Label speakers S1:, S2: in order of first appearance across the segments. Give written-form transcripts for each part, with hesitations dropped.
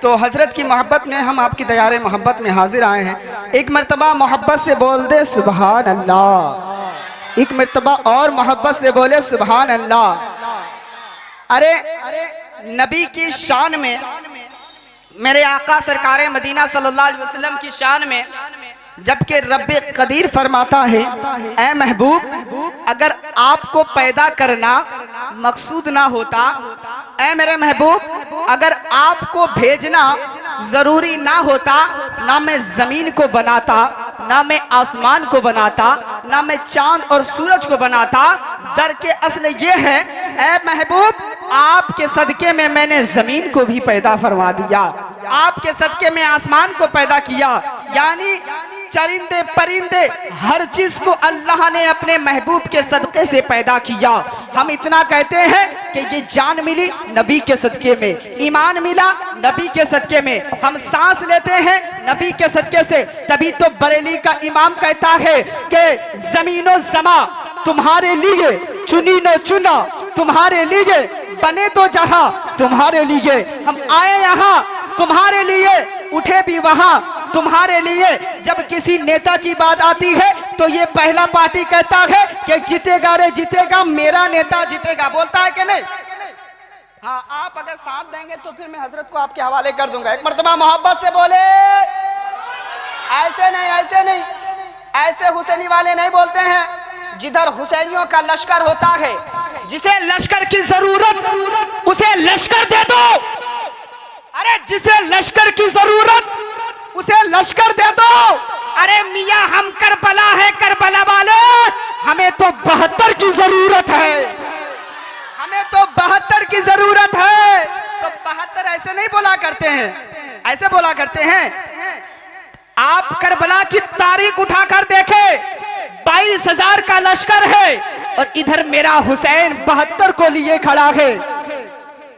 S1: तो हजरत की मोहब्बत में हम आपकी दयारे मोहब्बत में हाजिर आए हैं। एक मर्तबा मोहब्बत से बोल दे सुभान अल्लाह, एक मर्तबा और मोहब्बत से बोले सुभान अल्लाह। अरे नबी की शान में, मेरे आका सरकार मदीना सल्लल्लाहु अलैहि वसल्लम की शान में, जबकि रब्बे कदीर फरमाता है, ऐ महबूब अगर आपको पैदा करना मकसूद ना होता, ऐ मेरे महबूब अगर आपको भेजना जरूरी ना होता, ना मैं जमीन को बनाता, ना मैं आसमान को बनाता, ना मैं चांद और सूरज को बनाता। दर के असल ये है, ऐ महबूब आपके सदके में मैंने जमीन को भी पैदा फरमा दिया, आपके सदके में आसमान को पैदा किया। यानी चरिंदे परिंदे हर चीज को अल्लाह ने अपने महबूब के सदके से पैदा किया। हम इतना कहते हैं कि ये जान मिली नबी के सदके में, ईमान मिला नबी के सदके में, हम सांस लेते हैं नबी के सदके से। तभी तो बरेली का इमाम कहता है कि जमीनो जमा तुम्हारे लिए, चुनी न चुना तुम्हारे लिए, बने तो जहां तुम्हारे लिए, हम आए यहाँ तुम्हारे लिए, उठे भी वहां तुम्हारे लिए। जब किसी नेता की बात आती है तो ये पहला पार्टी कहता है कि जीतेगा रे जीतेगा, मेरा नेता जीतेगा, बोलता है कि नहीं? हाँ, आप अगर साथ देंगे तो फिर मैं हजरत को आपके हवाले कर दूंगा। एक मर्तबा मोहब्बत से बोले, ऐसे नहीं ऐसे नहीं, ऐसे हुसैनी वाले नहीं बोलते हैं। जिधर हुसैनियों का लश्कर होता है, जिसे लश्कर की जरूरत उसे लश्कर दे दो। अरे जिसे लश्कर की जरूरत उसे लश्कर दे दो। अरे मियां हम करबला है, करबला वाले हमें तो 72 की जरूरत है, हमें तो 72 की जरूरत है। तो 72 ऐसे नहीं बोला करते हैं, ऐसे बोला करते हैं। आप करबला की तारीख उठाकर देखे, 22,000 का लश्कर है और इधर मेरा हुसैन 72 को लिए खड़ा है।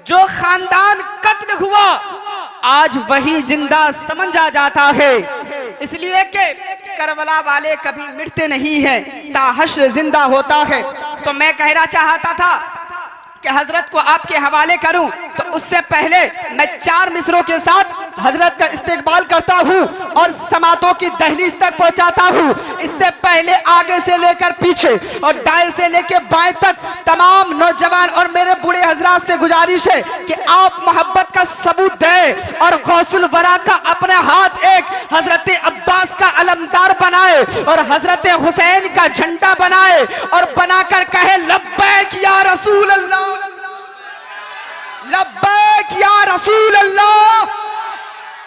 S1: जो खानदान कत्ल हुआ आज वही जिंदा समझा जाता है, इसलिए कि करबला वाले कभी मिटते नहीं हैं, ताहश्र जिंदा होता है। तो मैं कहना चाहता था कि हजरत को आपके हवाले करूं, तो उससे पहले मैं 4 मिसरों के साथ हजरत का इस्तेकबाल करता हूं और समातों की दहलीज तक पहुंचाता हूं। इससे पहले आगे से लेकर पीछे और दाएं से लेकर बाएं तक तमाम नौजवान और मेरे बूढ़े हजरात से गुजारिश है कि आप मोहब्बत का सबूत दें और गौसुल वरा का अपना हाथ एक हजरत अब्बास का अलमदार बनाए और हजरत हुसैन का झंडा बनाए और बनाकर कहे लब्बैक या रसूल अल्लाह, लब्बैक या रसूल अल्लाह।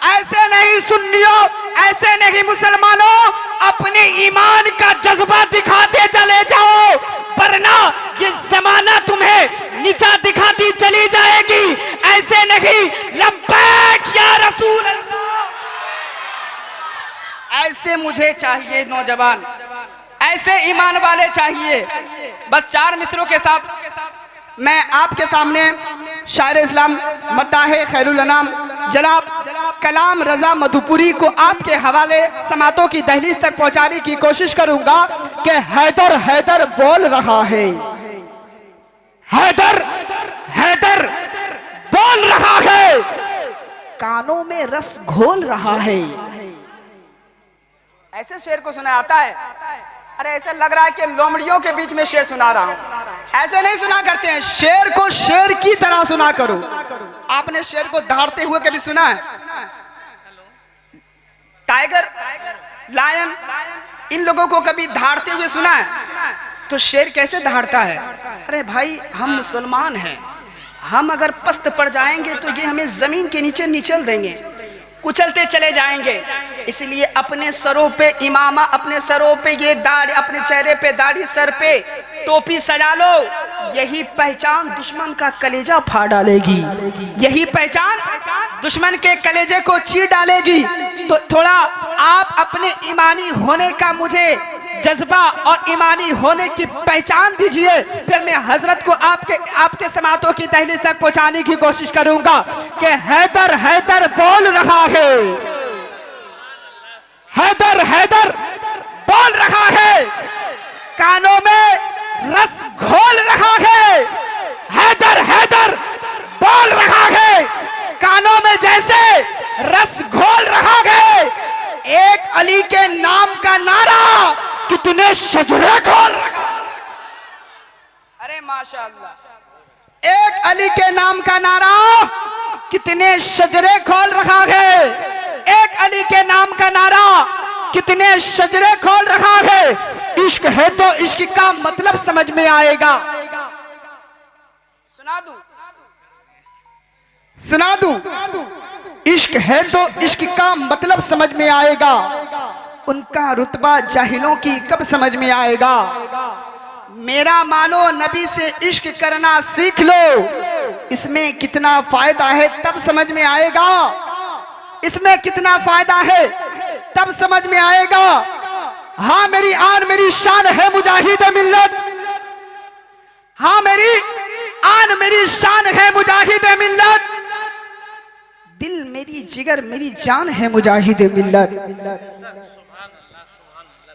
S1: ऐसे नहीं सुन्नियों, ऐसे नहीं मुसलमानों, अपने ईमान का जज्बा दिखाते चले जाओ, वरना ये जमाना तुम्हें नीचा दिखाती चली जाएगी। ऐसे नहीं, लब्बैक या रसूल अल्लाह। ऐसे मुझे चाहिए नौजवान, ऐसे ईमान वाले चाहिए। बस 4 मिसरों के साथ मैं आपके सामने शायर इस्लाम मद्दाहे खैरुल अनाम जनाब कलाम रजा मधुपुरी को आपके हवाले समातों की दहलीज तक पहुंचाने की कोशिश करूंगा कि हैदर हैदर बोल रहा है, हैदर हैदर बोल रहा है, कानों में रस घोल रहा है। ऐसे शेर को सुना आता है। अरे ऐसा लग रहा है कि लोमड़ियों के बीच में शेर सुना रहा हूं। ऐसे नहीं सुना करते हैं, शेर को शेर की तरह सुना करो। आपने शेर को दहाड़ते हुए कभी सुना है? टाइगर, लायन, इन लोगों को कभी दहाड़ते हुए सुना है? तो शेर कैसे दहाड़ता है? अरे भाई हम मुसलमान हैं, हम अगर पस्त पड़ जाएंगे तो ये हमें जमीन के नीचे निचल देंगे, कुचलते चले जाएंगे। इसलिए अपने सरों पे इमामा, अपने सरों पे ये दाढ़ी, अपने चेहरे पे दाढ़ी, सर पे टोपी सजा लो। यही पहचान दुश्मन का कलेजा फाड़ डालेगी, यही पहचान दुश्मन के कलेजे को चीर डालेगी। तो थोड़ा आप अपने ईमानी होने का मुझे जज्बा और ईमानी होने की पहचान दीजिए, फिर मैं हजरत को आपके समातों की दहलीज तक पहुंचाने की कोशिश करूंगा कि हैदर हैदर बोल रहा है, हैदर हैदर बोल रहा है, कानों में रस घोल रहा है। हैदर हैदर बोल रहा है, कानों में जैसे शजरे खोल रखा। अरे माशाअल्लाह, एक अली के नाम का नारा कितने शजरे खोल रखा है। एक अली के नाम का नारा कितने शजरे खोल रखा है। इश्क है तो इश्क का मतलब समझ में आएगा। सुना दूं, इश्क है तो इश्क का मतलब समझ में आएगा। उनका रुतबा जाहिलों की कब समझ में आएगा। मेरा मानो नबी से इश्क करना सीख लो, इसमें कितना फायदा है तब समझ में आएगा। इसमें कितना फायदा है तब समझ में आएगा। हाँ मेरी आन मेरी शान है मुजाहिद मिल्लत। हाँ मेरी आन मेरी शान है मुजाहिद मिल्लत। दिल मेरी जिगर मेरी जान है मुजाहिद मिल्लत।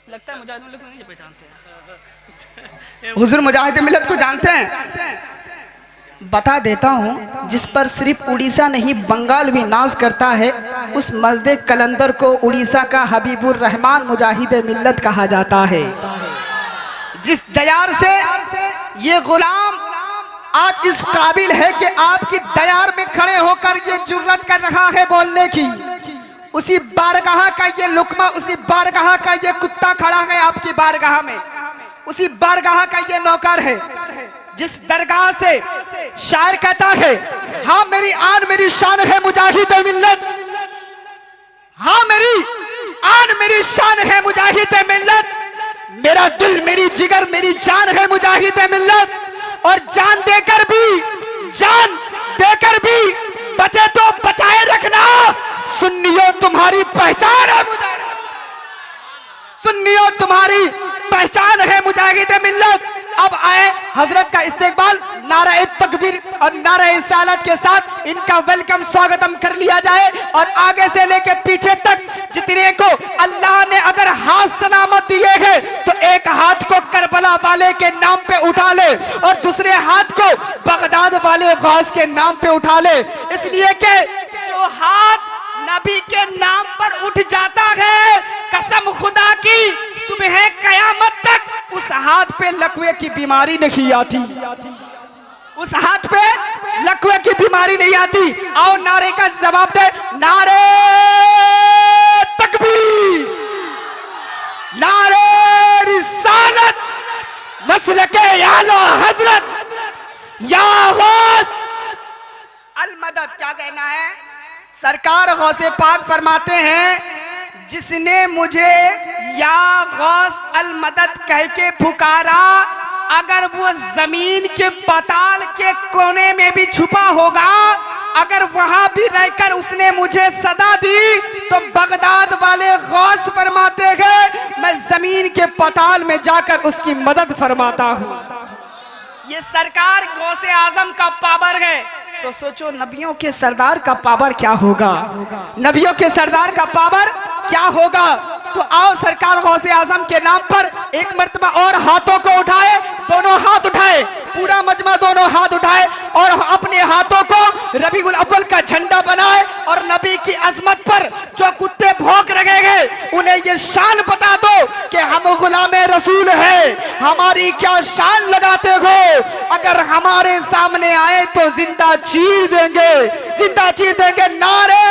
S1: लगता है मुजाहिद मिल्लत को नहीं पहचानते हैं। हुजूर मुजाहिद मिल्लत को जानते हैं? बता देता हूँ, जिस पर सिर्फ उड़ीसा नहीं बंगाल भी नाज करता है, उस मर्द कलंदर को उड़ीसा का हबीबुर रहमान मुजाहिद मिल्लत कहा जाता है। जिस दयार से ये गुलाम आज इस काबिल है कि आपकी दयार में खड़े होकर ये जुर्रत कर रहा है बोलने की, उसी बारगाह का ये लुकमा, उसी बारगाह का ये कुत्ता खड़ा है आपकी बारगाह में, उसी बारगाह का ये नौकर है। जिस दरगाह से शायर कहता है, हाँ मेरी आन मेरी शान है मुजाहिद मिल्लत। हाँ मेरी आन मेरी शान है मुजाहिद मिल्लत। मेरा दिल मेरी जिगर मेरी जान है मुजाहिद मिल्लत। और जान देकर भी बचे तो बचाए रखना, सुन्नियों तुम्हारी पहचान है मुजाहिद। सुन्नियों तुम्हारी पहचान है मुजाहिद मिल्लत। अब आए हजरत का इस्तेकबाल नारा तकबीर और नारा रिसालत के साथ इनका वेलकम स्वागतम कर लिया जाए। और आगे से लेकर पीछे तक जितने को अल्लाह ने अगर हाथ सलामत दिए हैं तो एक हाथ को करबला वाले के नाम पे उठा ले और दूसरे हाथ को बगदाद वाले गौस के नाम पे उठा ले। इसलिए कि जो हाथ नबी के नाम पर उठ जाता है, कसम खुदा की सुबह कयामत तक उस हाथ पे लकवे की बीमारी नहीं आती। उस हाथ पे लकवे की बीमारी नहीं आती। आओ नारे का जवाब दे, नारे तकबीर, नारे रिसालत, मसलके आला हजरत, या गौस अल मदद। क्या कहना है? सरकार गौसे पाक फरमाते हैं, जिसने मुझे या गौस अल मदद कह के पुकारा, अगर वो जमीन के पाताल के कोने में भी छुपा होगा, अगर वहां भी रहकर उसने मुझे सदा दी, तो बगदाद वाले गौस फरमाते हैं मैं जमीन के पाताल में जाकर उसकी मदद फरमाता हूँ। ये सरकार गौसे आजम का पावर है, तो सोचो नबियों के सरदार का पावर क्या होगा। नबियों के सरदार का पावर क्या होगा। तो आओ सरकार गौसे आजम के नाम पर एक मर्तबा और हाथों को उठाए, दोनों हाथ उठाए, पूरा मजमा दोनों हाथ उठाए और अपने हाथों को रबीउल अव्वल का झंडा बनाए और नबी की अजमत पर जो कुत्ते भौंक लगेंगे उन्हें ये शान बता दो कि हम गुलामे रसूल है, हमारी क्या शान लगाते हो। अगर हमारे सामने आए तो जिंदा चीर देंगे, जिंदा चीर देंगे। नारे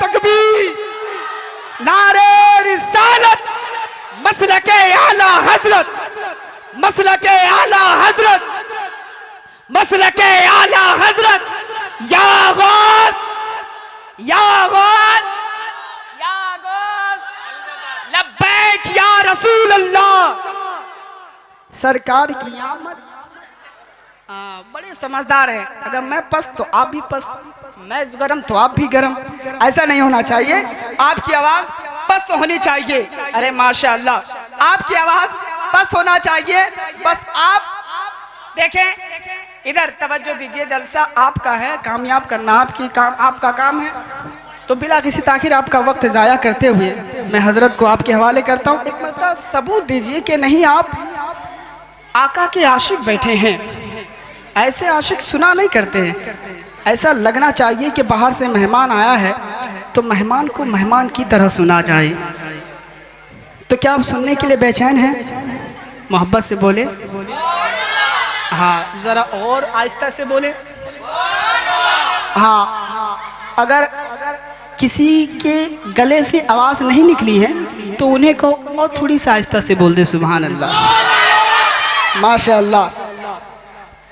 S1: तकबीर, नारे रिसालत, मसलके आला हजरत, मसलके आला हजरत, मसलके आला हजरत, या गौस, या गौस, या गौस, लब्बैक या रसूल अल्लाह। सरकार की आमद। बड़े समझदार है। अगर मैं पस्त तो आप भी पस्त, मैं गरम तो आप भी गरम। ऐसा नहीं होना चाहिए। आपकी आवाज पस्त होनी चाहिए। अरे माशाअल्लाह, आपकी आवाज पस्त होना चाहिए। बस आप देखें, इधर तवज्जो दीजिए। जलसा आपका है, कामयाब करना आपका काम है। तो बिला किसी ताखिर आपका वक्त ज़ाया करते हुए मैं हजरत को आपके हवाले करता हूँ। एक मरतबा सबूत दीजिए कि नहीं आप आका के आशिक बैठे हैं। ऐसे आशिक सुना नहीं करते हैं। ऐसा लगना चाहिए कि बाहर से मेहमान आया है तो मेहमान को मेहमान की तरह सुना जाए। तो क्या आप सुनने के लिए बेचैन हैं? मोहब्बत से बोले। हाँ, जरा और आहिस्ता से बोले। हाँ, अगर किसी के गले से आवाज़ नहीं निकली है तो उन्हें कहो और थोड़ी सी आहिस्ता से बोल दे। सुभान अल्लाह, माशाअल्लाह।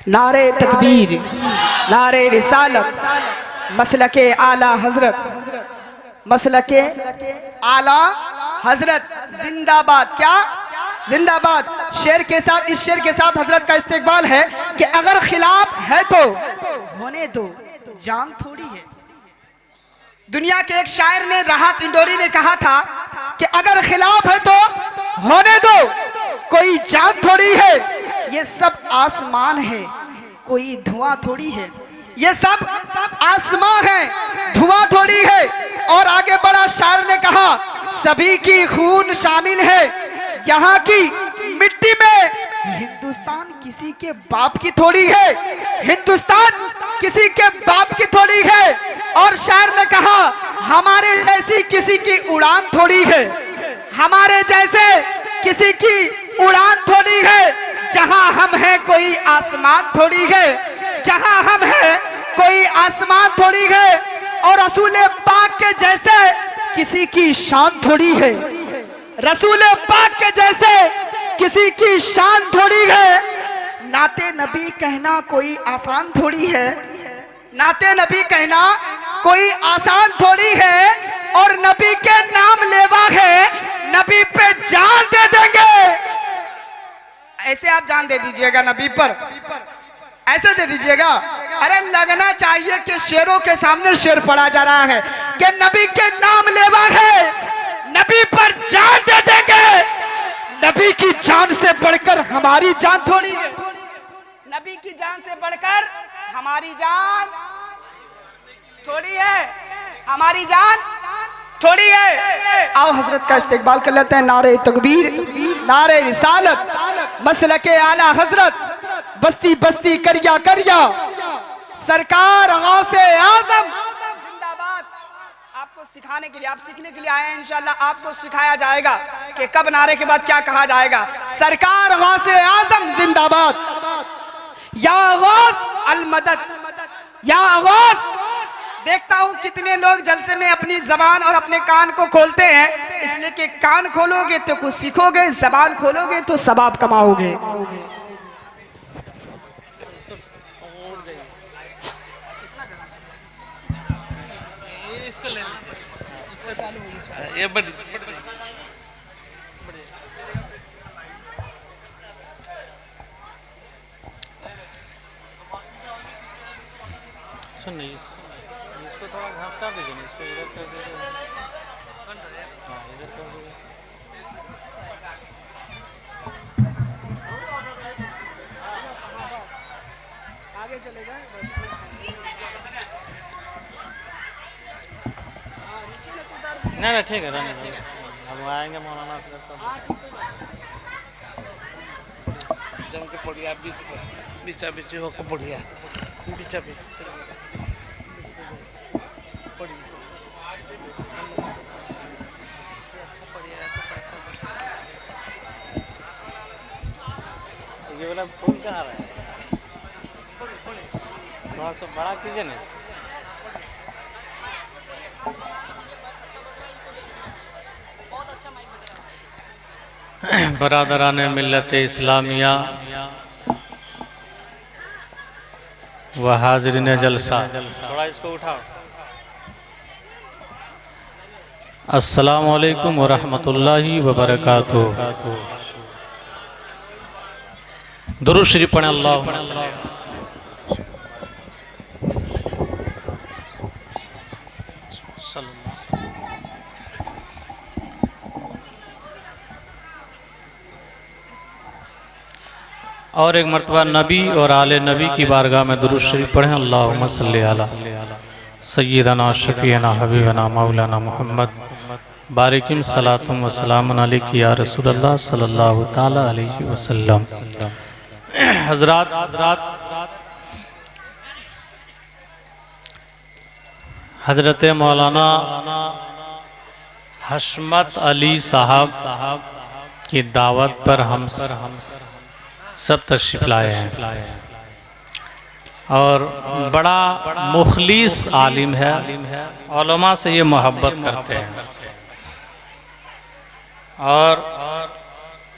S1: नारे तकबीर, नारे रिसालत, मसलके आला हजरत, मसलके आला हजरत जिंदाबाद। क्या जिंदाबाद। शेर के साथ, इस शेर के साथ हजरत का इस्तेकबाल है कि अगर खिलाफ है तो होने दो, जान थोड़ी है। दुनिया के एक शायर ने, राहत इंदौरी ने कहा था कि अगर खिलाफ है तो होने दो, कोई जान थोड़ी है। ये सब आसमान है, कोई धुआं थोड़ी है। ये सब आसमान है, धुआं थोड़ी है। और आगे बड़ा शायर ने कहा, सभी की खून शामिल है यहाँ की मिट्टी में। हिंदुस्तान किसी के बाप की थोड़ी है, हिंदुस्तान किसी के बाप की थोड़ी है। और शायर ने कहा, हमारे जैसी किसी की उड़ान थोड़ी है, हमारे जैसे किसी की उड़ान थोड़ी है। जहां हम हैं कोई आसमान थोड़ी है, जहां हम हैं कोई आसमान थोड़ी है। और रसूल पाक के जैसे किसी की शान थोड़ी है, रसूल पाक के जैसे किसी की शान थोड़ी है। नाते नबी कहना कोई आसान थोड़ी है, नाते नबी कहना कोई आसान थोड़ी है। और नबी के नाम लेवा है, नबी पे जान दे देंगे। ऐसे आप जान दे दीजिएगा नबी पर, ऐसे दे दीजिएगा। अरे लगना चाहिए कि शेरों के सामने शेर पड़ा जा रहा है कि नबी के नाम लेवा है, नबी पर जान दे देंगे। नबी की जान से बढ़कर हमारी जान थोड़ी है, नबी की जान से बढ़कर हमारी जान थोड़ी है, हमारी जान थोड़ी है। आओ हजरत का इस्तेकबाल कर लेते हैं। नारे तकबीर, नारे रिसालत, मसलके आला हजरत, बस्ती बस्ती करिया करिया, सरकार गौसे आजम जिंदाबाद। आपको सिखाने के लिए, आप सीखने के लिए आए हैं। इंशाल्लाह आपको सिखाया जाएगा कि कब नारे के बाद क्या कहा जाएगा। सरकार गौसे आजम जिंदाबाद, या गौस अल मदद, या गौस। देखता हूं कितने लोग जलसे में अपनी जबान और अपने कान को खोलते हैं, इसलिए कि कान खोलोगे तो कुछ सीखोगे, जबान खोलोगे तो सवाब कमाओगे।
S2: ये बड़ी सुन नहीं, इसको थोड़ा घास काट दीजिए, इसको इधर से दे दो। हाँ, इधर कर दीजिए।
S1: आगे चलेगा।
S2: नहीं ठीक है, रहने दीजिए। हम आएंगे मौलाना से सब जम के पढ़िया, बीचा बीची होकर पढ़िया, बीचा बीच ये वाला फोन कहाँ रहा है, थोड़ा सा बड़ा कीजिए ना। बरादरान मिल्लत इस्लामिया व हाज़रीन जलसा, थोड़ा इसको उठाओ। अस्सलामु अलैकुम व रहमतुल्लाहि व बरकातुहू। दुरूद शरीफ पढ़ें। अल्लाह और एक मरतबा नबी और आले नबी की बारगाह में दुरूद शरीफ पढ़ें। अल्लाहुम्मा सल्ली अला सय्यदना शफीना हबीबना मौलाना मोहम्मद बारिकिम सलातुम व सलामुन अलैका या रसूलल्लाह सल्लल्लाहु ताला अलैहि वसल्लम। हजरात, हजरत मौलाना हशमत अली साहब की दावत पर हम सब तशरीफ लाए हैं और बड़ा मुखलिस आलिम है, उलमा से ये मोहब्बत करते हैं। और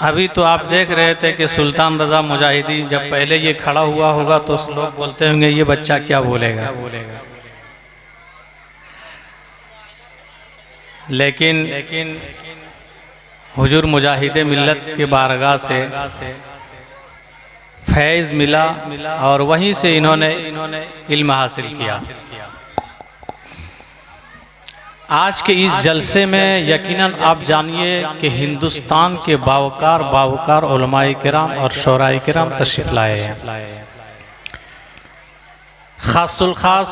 S2: अभी तो आप देख रहे थे कि सुल्तान रज़ा मुजाहिदी जब पहले ये खड़ा हुआ होगा तो लोग बोलते होंगे ये बच्चा क्या बोलेगा, लेकिन हुजूर मुजाहिदे मिल्लत के बारगाह से फैज़ मिला और वहीं से इन्होंने इल्म हासिल किया। आज के इस जलसे में यकीनन आप जानिए कि हिंदुस्तान के बावकार उलमाए किराम और शोराए किराम तशरीफ लाए हैं। खासुल खास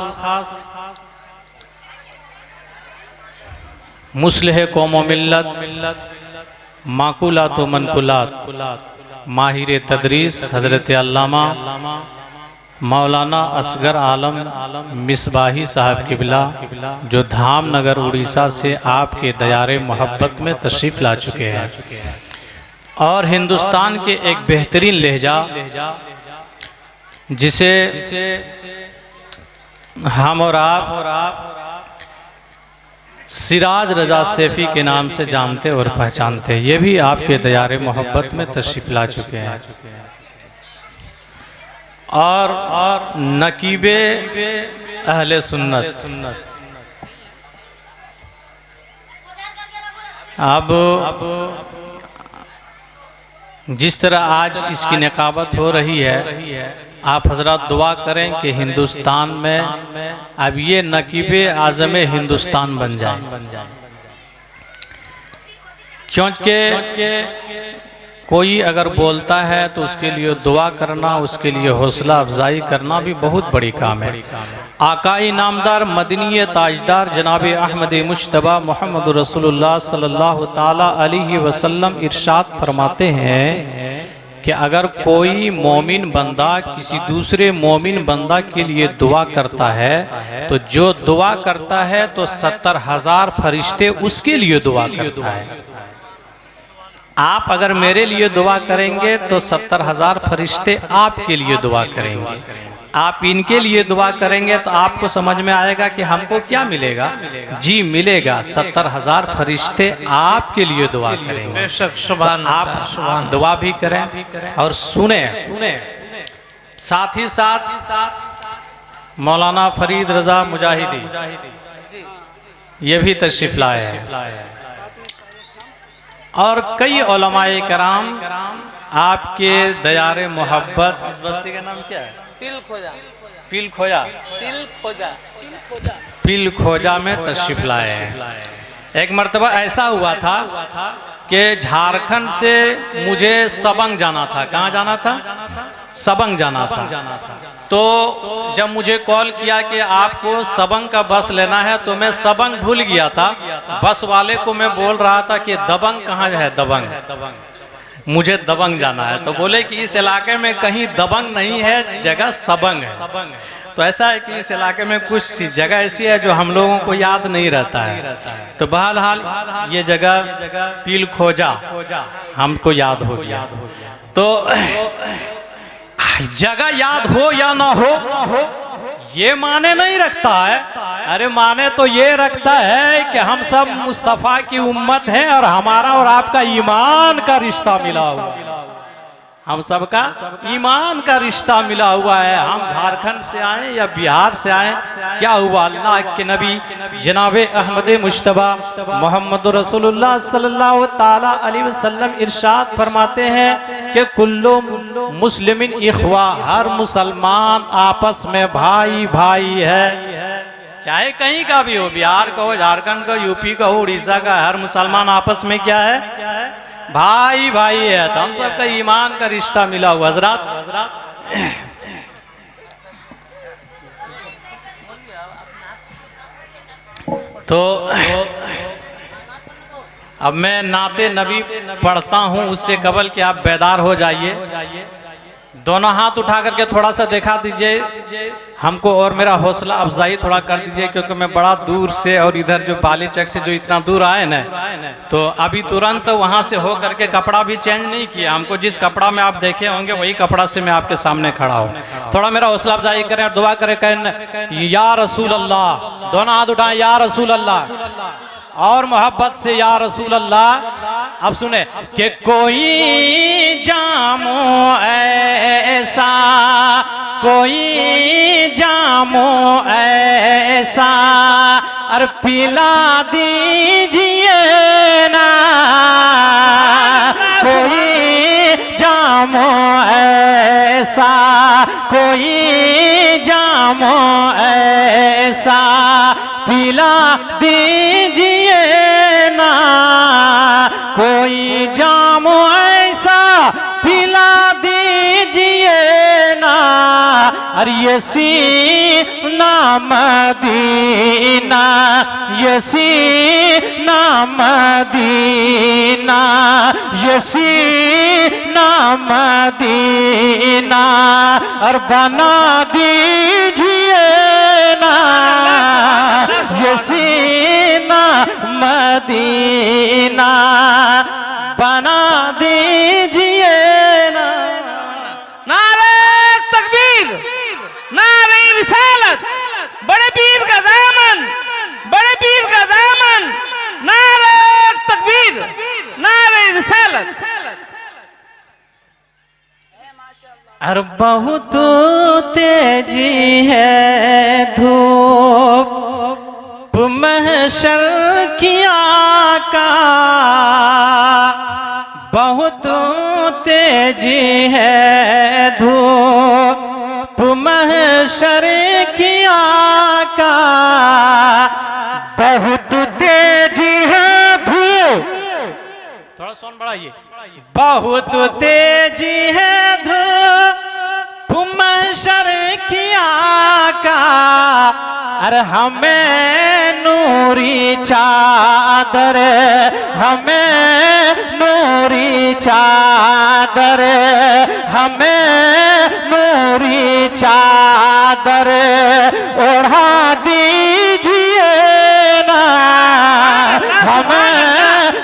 S2: मुस्लिह कौम व मिल्लत माकुलात व मनकुलात माहिर तदरीस हज़रत अल्लामा मौलाना असगर आलम मिसबाही साहब किबला, जो धामनगर उड़ीसा से आपके दयारे मोहब्बत में तशरीफ़ ला चुके हैं और हिंदुस्तान के एक बेहतरीन लहजा जिसे हम और आप सिराज रजा सैफ़ी के नाम से जानते और पहचानते हैं, ये भी आपके दयारे मोहब्बत में तशरीफ़ ला चुके हैं। और नकीबे अहले सुन्नत अब जिस तरह आज इसकी निकाबत हो रही है, आप हजरत दुआ करें कि हिंदुस्तान में अब ये नकीबे आज़म हिंदुस्तान बन जाए, क्योंकि कोई अगर बोलता है तो उसके लिए दुआ करना, उसके लिए हौसला अफजाई करना भी बहुत बड़ी काम है। आकाई नामदार मदनी ताजदार जनाब अहमद मुश्तबा मोहम्मद रसूलुल्लाह सल्लल्लाहु ताला अलैहि वसल्लम इरशाद फरमाते हैं कि अगर कोई मोमिन बंदा किसी दूसरे मोमिन बंदा के लिए दुआ करता है तो जो दुआ करता है तो 70,000 फरिश्ते उसके लिए दुआ करता है। आप अगर मेरे लिए दुआ करेंगे तो 70,000 फरिश्ते आपके लिए दुआ करेंगे। आप इनके लिए दुआ करेंगे तो आपको समझ में आएगा कि हमको क्या मिलेगा। जी मिलेगा, 70,000 फरिश्ते आपके लिए दुआ करेंगे।
S3: बेशक सुभान
S2: आप दुआ भी करें और सुने। साथ ही साथ मौलाना फरीद रजा मुजाहिदी ये भी तशरीफ लाए हैं और कई उलमाए कराम आपके दयारे मोहब्बत। इस बस्ती का नाम क्या है? पिल खोजा में तशरीफ लाए हैं। एक मर्तबा ऐसा हुआ था कि झारखंड से मुझे सबंग जाना था। कहाँ जाना था? सबंग जाना था। तो जब मुझे कॉल किया कि आपको सबंग का बस लेना है तो मैं सबंग भूल गया था। बस वाले को मैं बोल रहा था कि दबंग कहाँ है? दबंग, मुझे दबंग जाना है। तो बोले कि इस इलाके में कहीं दबंग नहीं है, जगह सबंग है। तो ऐसा है कि इस इलाके में कुछ जगह ऐसी है जो हम लोगों को याद नहीं रहता है। तो बहरहाल ये जगह पील खोजा हमको याद हो गया। तो जगह याद हो या ना हो ये माने नहीं रखता है। अरे माने तो ये रखता है कि हम सब मुस्तफ़ा की उम्मत हैं और हमारा और आपका ईमान का रिश्ता मिला हुआ है। हम सबका ईमान का रिश्ता मिला हुआ है। हम झारखंड से आए या बिहार से आए, क्या हुआ? अल्लाह के नबी जनाब अहमद मुश्तबा मोहम्मद रसूलुल्लाह सल्लल्लाहु ताला अलैहि वसल्लम इरशाद फरमाते हैं कि कुल्लु मुस्लिमिन इख्वा, हर मुसलमान आपस में भाई भाई है। चाहे कहीं का भी हो, बिहार का हो, झारखंड का, यूपी का हो, उड़ीसा का, हर मुसलमान आपस में क्या है? भाई भाई है। तो हम सबका ईमान का रिश्ता मिला हुआ। हजरात तो अब मैं नाते नबी पढ़ता हूँ, उससे कबल कि आप बेदार हो जाइए। दोनों हाथ उठा करके थोड़ा सा दिखा दीजिए हमको, और मेरा हौसला अफजाई थोड़ा कर दीजिए, क्योंकि मैं बड़ा दूर से और इधर जो बाली चक से जो इतना दूर आए ना, तो अभी तुरंत वहाँ से हो करके कपड़ा भी चेंज नहीं किया। हमको जिस कपड़ा में आप देखे होंगे वही कपड़ा से मैं आपके सामने खड़ा हूँ। थोड़ा मेरा हौसला अफजाई करें और दुआ करें, कहें या रसूल अल्लाह, दोनों हाथ उठाएं या रसूल अल्लाह, और मोहब्बत से या रसूल अल्लाह। अब सुने कि कोई जामो ऐसा, कोई जामो ऐसा और पिला दीजिए ना, कोई जामो ऐसा, कोई जामो ऐसा पिला दीजिए ना, कोई जामो ऐसा पिला दीजिए ना। और ये सीना मदीना, ये सीना मदीना, ये सीना मदीना और बना दीजिए ना, ये सीना मदीना बना दीजिए ना।
S3: नारे तकबीर, नारे रिसालत, बड़े पीर का दामन, बड़े पीर का दामन, नारे तकबीर, नारे रिसालत।
S2: और बहुत तेजी है धूप महशर की आका, बहुत तेजी है धूप महशर की आका, बहुत तेजी है धूप, थोड़ा साउंड बढ़ाइए, बहुत तेजी है धूप महशर की आका, अरे हमें नूरी चादर, हमें नूरी चादर, हमें नूरी चादर ओढ़ा दीजिए ना, हमें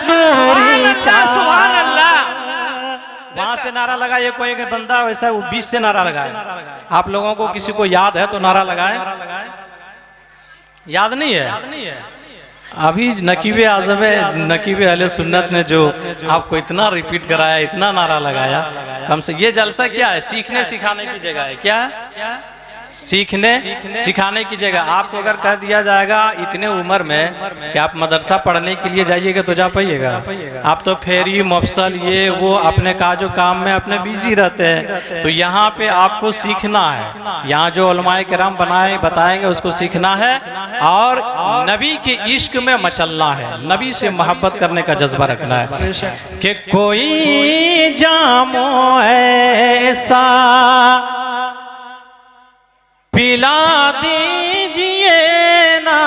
S2: नूरी चादर।
S3: सुभान अल्लाह।
S2: वहां से नारा लगाए, कोई एक बंदा वैसा 20 से नारा लगाए। आप लोगों को किसी को याद है तो नारा लगाए। याद नहीं है? अभी नकीबे आज़म नकीबे अहले सुन्नत ने जो आपको इतना रिपीट कराया, इतना नारा लगाया, कम से ये जलसा क्या है? सीखने सिखाने की जगह है। क्या सीखने सिखाने की जगह। आपको अगर कह दिया जाएगा इतने उम्र में कि आप मदरसा पढ़ने के लिए जाइएगा तो जा पाइएगा? आप तो फेरी मफसल ये वो अपने काजो काम में अपने बिजी रहते हैं। तो यहाँ पे आपको सीखना है। यहाँ जो उलमाए किराम बताएंगे उसको सीखना है और नबी के इश्क में मचलना है, नबी से मोहब्बत करने का जज्बा रखना है कि कोई जामो ऐसा पिला दीजिए ना,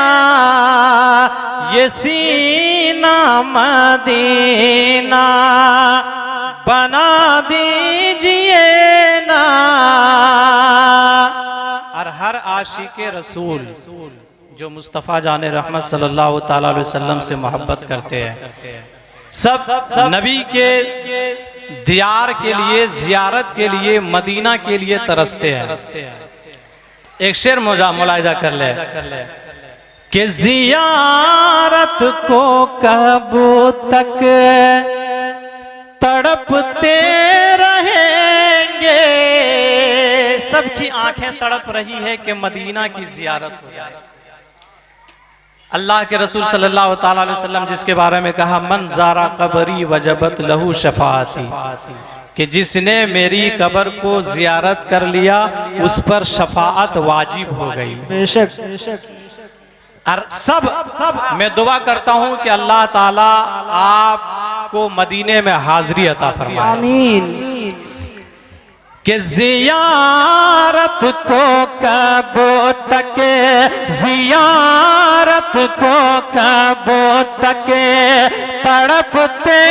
S2: ये सीना मदीना बना दीजिए ना। और हर आशिक़े रसूल जो मुस्तफ़ा जाने रहमत सल्लल्लाहु ताला अलैहि वसल्लम से मोहब्बत करते हैं, सब नबी के दियार के लिए, जियारत के लिए, मदीना के लिए तरसते हैं। एक शेर मुलाहिजा कर ले कि जियारत को कब तक तड़पते रहेंगे, सबकी आंखें तड़प रही है कि मदीना की जियारत हो। अल्लाह के रसूल सल्लल्लाहु ताला अलैहि वसल्लम जिसके बारे में कहा, मन ज़ारा कबरी वजबत लहू शफाअती, कि जिसने मेरी कब्र को जियारत कर लिया उस पर शफाअत वाजिब हो गई।
S1: बेशक।
S2: और सब मैं दुआ करता हूँ कि अल्लाह ताला आपको मदीने में हाजिरी अता फरमाए।
S1: आमीन।
S2: कि जियारत को कब तक, जियारत को कब तक तड़पते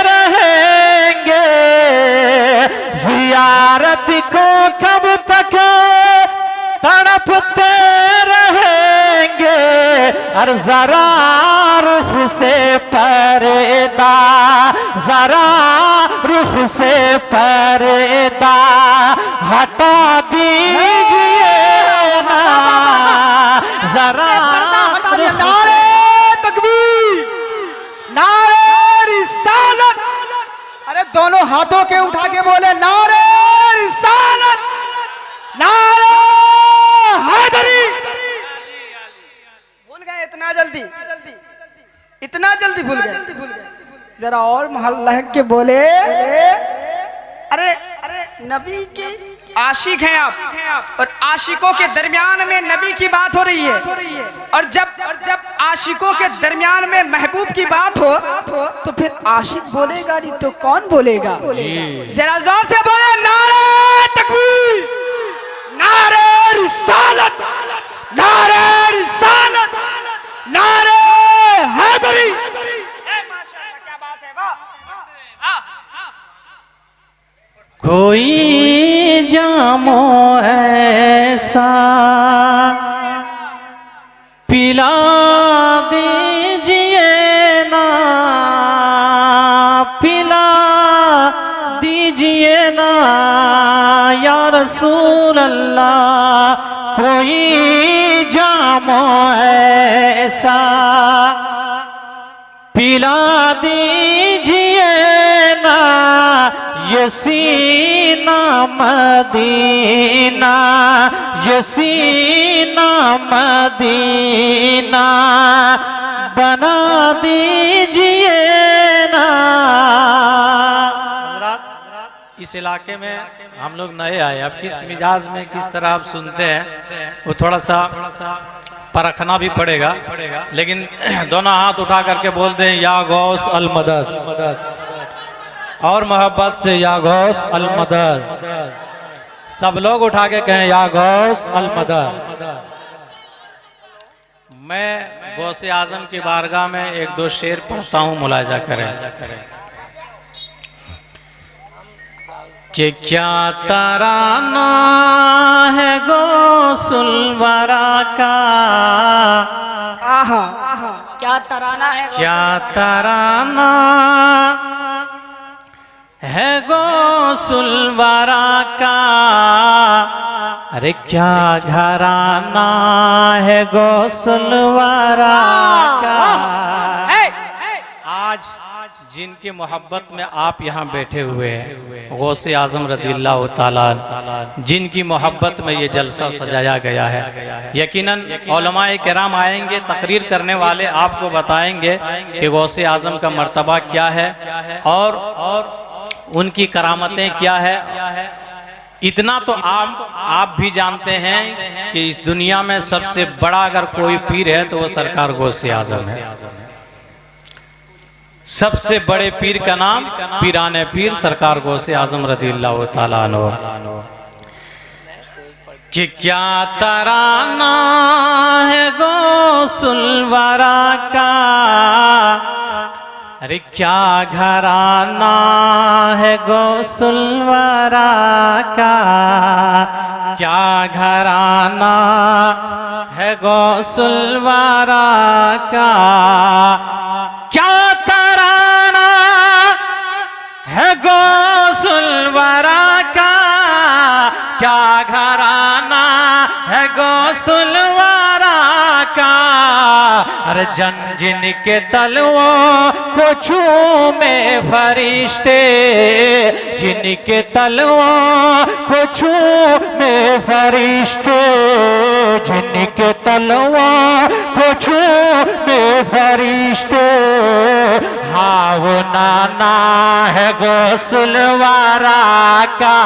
S2: रहेंगे,
S4: जियारत को कब तक तड़पते रहेंगे, और जरा रुख से पर्दा, जरा रुख से पर्दा हटा दीजिए ना, जरा
S1: नारे तकबीर, नारे रिसालत। अरे दोनों हाथों के उठा के बोले नारे रिसालत, नारे हैदरी। भूल गए इतना जल्दी, इतना जल्दी भूल गए। जरा और मोहल्ला के बोले, अरे अरे नबी के आशिक हैं आप, और आशिकों के दरमियान में नबी की बात हो रही है, और जब आशिकों के दरमियान में महबूब की बात हो तो फिर आशिक बोलेगा नहीं तो कौन बोलेगा? जरा जोर से बोले नारे तकबीर, नारे रिसालत, नारे रिसालत, नारे हैदरी। क्या बात है, वाह।
S4: कोई जामो ऐसा पिला दीजिए ना, पिला दीजिए ना या रसूल अल्लाह। कोई जामो ऐसा पिला दीजिए ना, ये सीना मदीना, ये सीना मदीना बना दीजिए ना।
S2: इस इलाके में हम लोग नए आए, अब किस मिजाज में किस तरह आप सुनते हैं वो थोड़ा सा परखना भी पड़ेगा, लेकिन दोनों हाथ उठा करके बोल दें या गौस अल मदद, और मोहब्बत से या गौस अल मदद। सब लोग उठा के कहें या गौस अल मदद। मैं गौसे आजम की बारगाह में एक दो शेर पढ़ता हूँ, मुलाजा करें कि क्या तराना है गौसुल वरा का,
S1: आहा क्या तराना है,
S2: क्या तराना है गौसुल वरा का, अरे क्या घराना है गौसुल वरा का। आज जिनकी मोहब्बत में आप यहाँ बैठे हुए हैं, गौसे आजम रज़ियल्लाहु ताला, जिनकी मोहब्बत में ये जलसा सजाया गया है, यकीनन उलमाए किराम आएंगे, तकरीर करने वाले आपको बताएंगे कि गौसे आजम का मर्तबा क्या है और उनकी करामतें क्या है। इतना तो आप भी जानते हैं कि इस दुनिया में सबसे बड़ा अगर कोई पीर है तो वो सरकार गौसे आजम है। सबसे बड़े पीर का नाम पीराने पीर सरकार गौसे आजम रज़ियल्लाहु ताला अन्हु। कि क्या तराना है गौसुल वरा का, अरे क्या घराना है गौसुल वरा का, क्या घराना है गौसुल वरा का, क्या तराना है गौसुल वरा का, क्या घराना है गौसुल वरा का। अरे जिनके तलवों को छूमे फरिश्ते, जिनके तलवों को छूमे फरिश्ते, जिनके तलवों को छूमे फरिश्ते, हाँ वो नाना है गौसुल वरा का,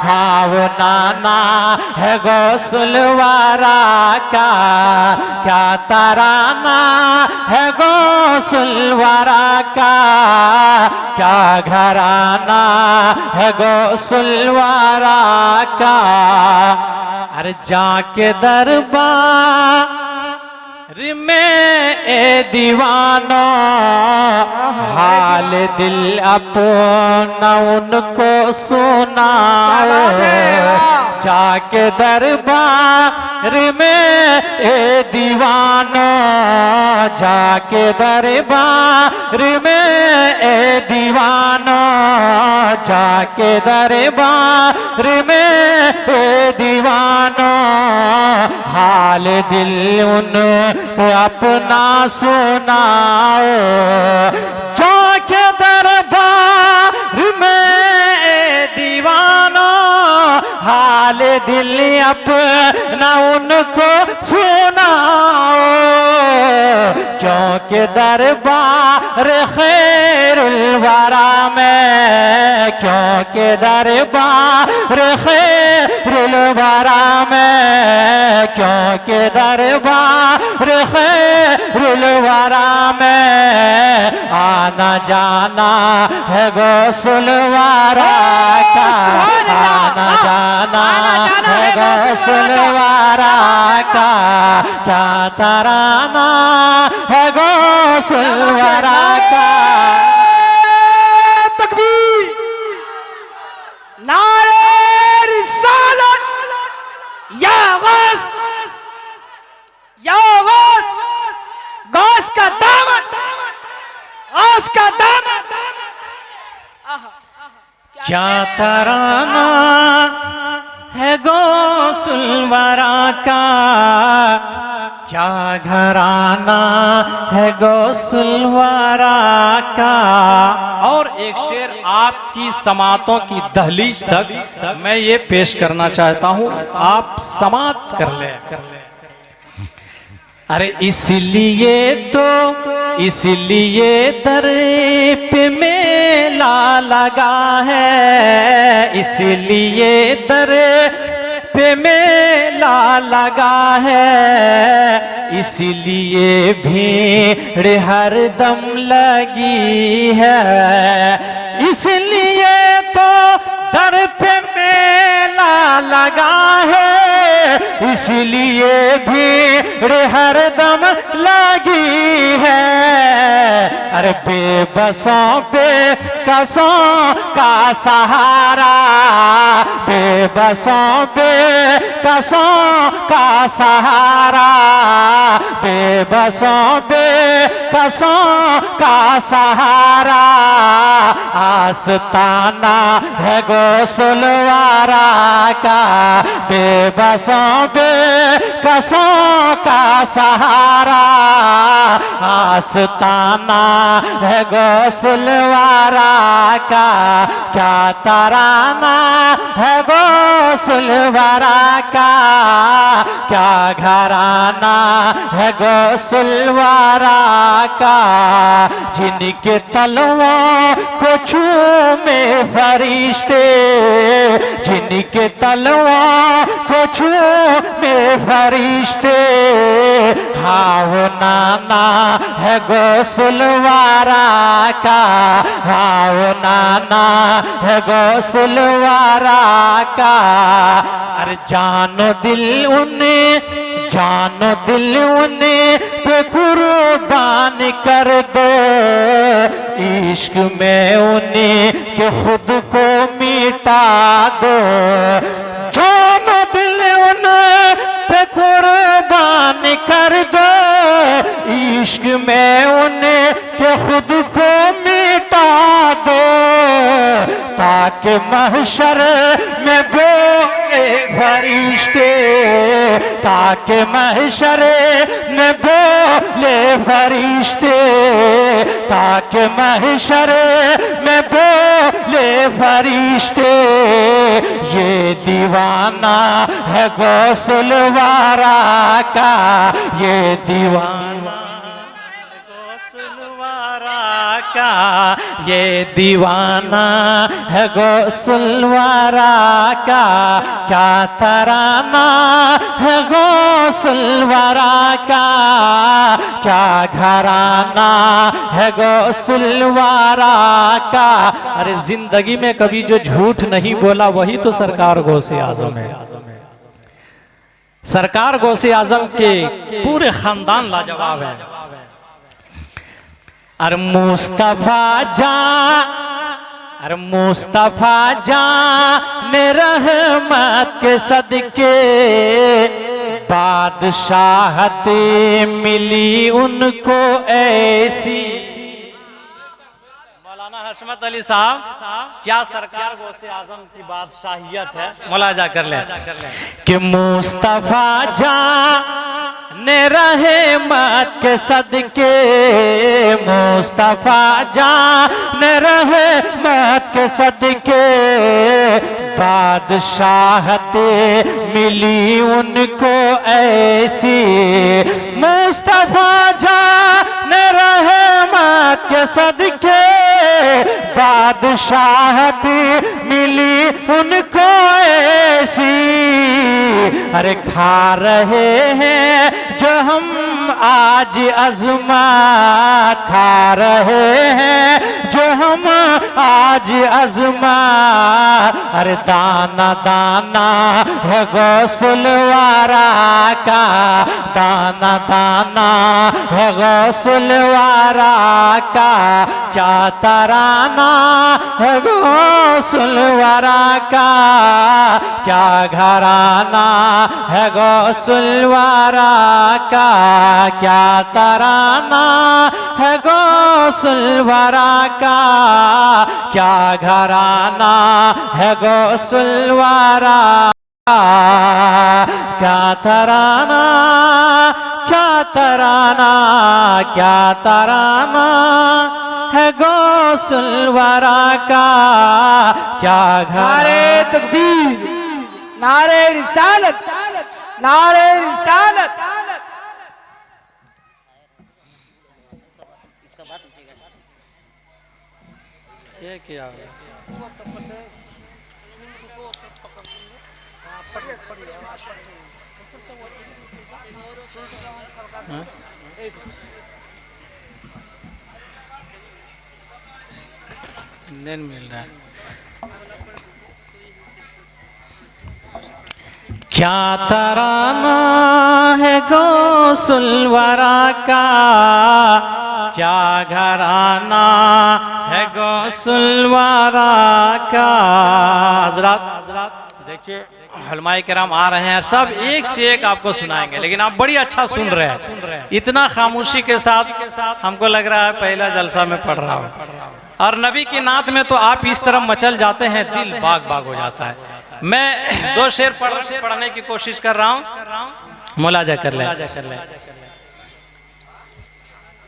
S2: हाँ वो नाना है गौसुल वरा का। क्या तराना है गौसुल वरा का, क्या घराना है गौसुल वरा का। अरे जाके दरबार में
S4: ए दीवानो हाल दिल अपना उनको सुनाओ जाके दरबार में ए दीवानो जाके दरबार में ए दीवानो जाके दरबार में ए दीवानो हाल दिल उनको अपना सुनाओ जाके दरबार में ए दीवानो हाल दिल अपना उनको सुनाओ क्योंकि दरबार खैरुल वरा में क्योंकि दरबार खैरुल वरा में क्योंकि दरबार खैरुल वरा में आना जाना है गौसुल वरा का आना जाना है गौसुल वरा का क्या तराना है गौसुल वरा का।
S1: तकबीर नारे रिसालत या गौस गौस का दामन गौस का दामन
S4: क्या तराना है गौसुल वरा का क्या घराना है गौसुल वरा का। और एक शेर आपकी समातों की दहलीज तक मैं ये पेश करना चाहता हूँ, आप समात कर ले। अरे इसलिए दर पे मेला लगा है इसलिए दर पे मेला लगा है इसलिए भीड़ हर दम लगी है इसलिए तो दर पे मेला लगा है इसलिए भीड़ हर दम लगी है। अरे बेबसों पे कसों का सहारा बेबसों पे कसों का सहारा बेबसों पे कसों का सहारा आस्ताना है गौसुल वरा का बेबसों पे कसों का सहारा आस्ताना है गौसुल वरा का क्या तराना है गौसुल वरा का क्या घराना है गौसुल वरा का। जिनके तलवों को छूमे फरिश्ते जिनके तलवों को छूमे फरिश्ते हाँ वो नाना है गौसुल वरा का हाँ वो नाना है गौसुल वरा का। अरे जानो दिल उन्हें पे कुर्बान कर दो इश्क में उन्हें के खुद को मिटा दो जानो दिल उन्हें पे कुर्बान कर दो इश्क में उन्हें के खुद को मिटा दो ताकि महशर में बोले फरिश्ते ताकि महशर में बोले फरिश्ते ताकि महशर में बोले फरिश्ते ये दीवाना है गौसुल वरा का ये दीवाना गौसुल वरा का ये दीवाना है गौसुल वरा का क्या तराना है गौसुल वरा का क्या घराना है गौसुल वरा का। अरे जिंदगी में कभी जो झूठ नहीं बोला वही तो सरकार गौसे आजम है। सरकार गौसे आजम के पूरे खानदान लाजवाब है। अरे मुस्तफा जान रहमत के सदके बादशाहत मिली उनको ऐसी। मौलाना हशमत अली साहब, क्या सरकार गौसे आजम की बादशाहियत है, मुलाजा कर ले कि मुस्तफा जान रहमत के सदके, मुस्तफा जान रहमत के सदके बादशाहत मिली उनको ऐसी। मुस्तफा जान रहमत के सदके बादशाहत मिली उनको ऐसी। अरे खा रहे हैं जो हम आज अज़मात, खा रहे हैं जो हम आज अज़मात। अरे दाना दाना है गौसल वारा का, दाना दाना है गौसल वारा का, क्या तराना है गौसल वारा का, क्या घराना है गौसल वारा का, क्या तराना है गौसल वारा का, क्या घराना है गौसल वारा का, क्या तराना, क्या तराना, क्या तराना है गौसल वारा का, क्या
S1: नारे तकबीर, नारे रिसालत, नारे रिसालत।
S2: ये क्या है? नहीं मिल रहा है।
S4: क्या तराना है गौसल वारा का, क्या घराना है गौसल वारा का। हजरात देखिए, हलमाए किराम आ रहे हैं, सब एक से एक आपको सुनाएंगे, लेकिन आप बड़ी अच्छा सुन रहे हैं। इतना खामोशी के साथ हमको लग रहा है पहला जलसा में पढ़ रहा हूँ। और नबी की नात में तो आप इस तरह मचल जाते हैं, दिल बाग बाग हो जाता है। मैं दो शेर पढ़ने की कोशिश कर रहा हूँ, मुलाजा कर ले।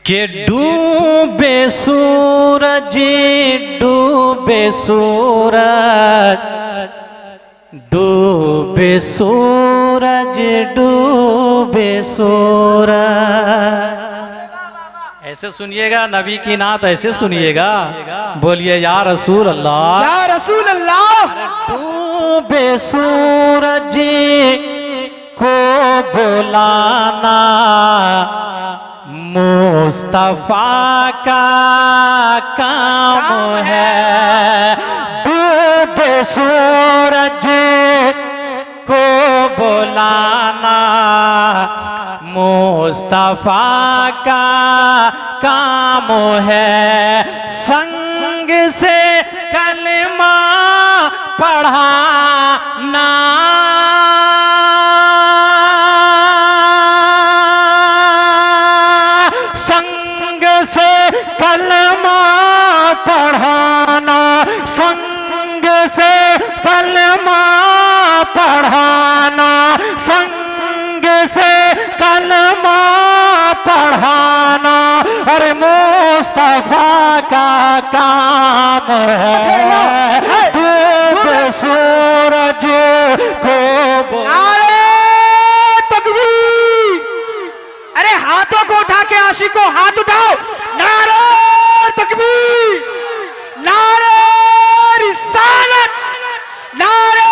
S4: के डूबे सूरज, डूबे सूरज, डूबे सूरज, डूबे सूरज। ऐसे सुनिएगा, नबी की नात ऐसे सुनिएगा। बोलिए या रसूल अल्लाह,
S1: या रसूल अल्लाह।
S4: डूबे सूरज को बुलाना मुस्तफा का काम है। डूबे सूरज को बुलाना मुस्तफा का काम है। संग से कलमा पढ़ाना संग से कलमा पढ़ाना, संग से कलमा पढ़ाना, संग से कलमा पढ़ाना। अरे मुस्तफा का काम है। डूबे सूरज को
S1: नारे तकबीर। अरे हाथों को उठा के आशिकों हाथ उठाओ। नारे तकबीर, नारे रिसालत, नारे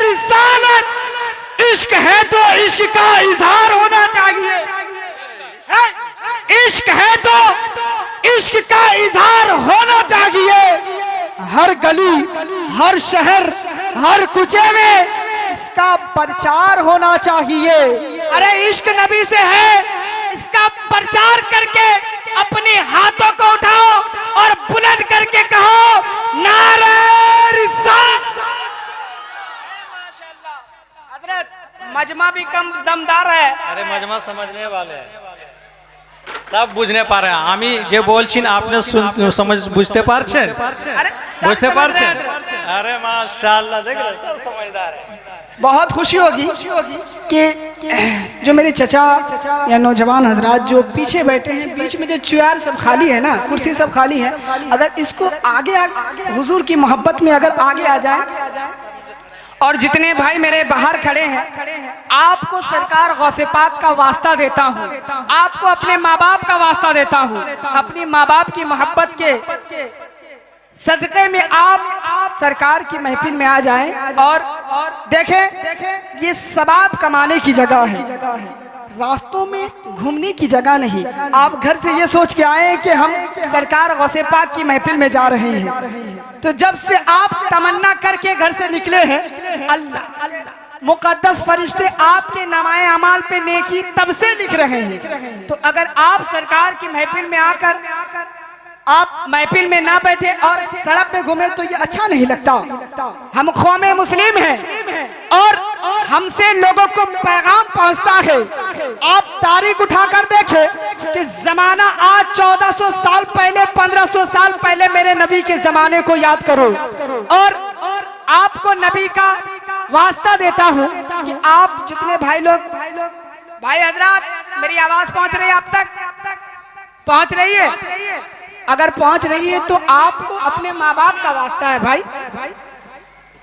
S1: रिसालत। इश्क है तो इश्क का इजहार होना चाहिए। इश्क है तो इश्क का इजहार होना चाहिए। हर गली, हर शहर, हर कुचे में इसका प्रचार होना चाहिए। अरे इश्क नबी से है, इसका प्रचार करके अपने हाथों को
S3: दमदार है।
S2: अरे मजमा समझने वाले हैं, सब বুঝতে পারে। আমি যে বলছিন আপনি समझ বুঝতে পারছেন?
S3: अरे सब
S2: বুঝতে
S3: समझ रहे
S2: পারছেন?
S3: हैं।
S2: अरे माशाल्लाह, देख रहे सब समझदार है।
S1: बहुत खुशी होगी कि जो मेरे चचा या नौजवान हजरात जो पीछे बैठे हैं, बीच में जो चेयर सब खाली है ना, कुर्सी सब खाली है, अगर इसको आगे हुजूर की मोहब्बत में अगर आगे आ जाए, और जितने भाई मेरे बाहर खड़े हैं, आपको सरकार गौसे पाक का वास्ता देता हूँ, आपको अपने माँ बाप का वास्ता देता हूँ, अपनी माँ बाप की मोहब्बत के सदक़े में आप सरकार की महफिल में आ जाएं और देखें ये सवाब कमाने की जगह है, रास्तों में घूमने की जगह नहीं। आप घर से ये सोच के आए कि हम सरकार गौसे पाक की महफिल में जा रहे हैं, तो जब से आप तमन्ना करके घर से निकले हैं, अल्लाह मुकद्दस फरिश्ते आपके नमाए अमाल पे नेकी तब से लिख रहे हैं। तो अगर आप सरकार की महफिल में आकर आप महफिल में ना बैठे और सड़क पे घूमे तो ये अच्छा नहीं लगता। हम कौमे मुस्लिम हैं और हमसे लोगों को पैगाम पहुंचता है। आप तारीख उठाकर देखें कि जमाना आज 1400 साल पहले, 1500 साल पहले मेरे नबी के जमाने को याद करो, और आपको नबी का वास्ता देता हूँ कि आप जितने भाई हजरात, मेरी आवाज पहुंच रही है आप तक? पहुंच रही है? अगर पहुंच रही है तो आपको अपने माँ बाप का वास्ता है भाई,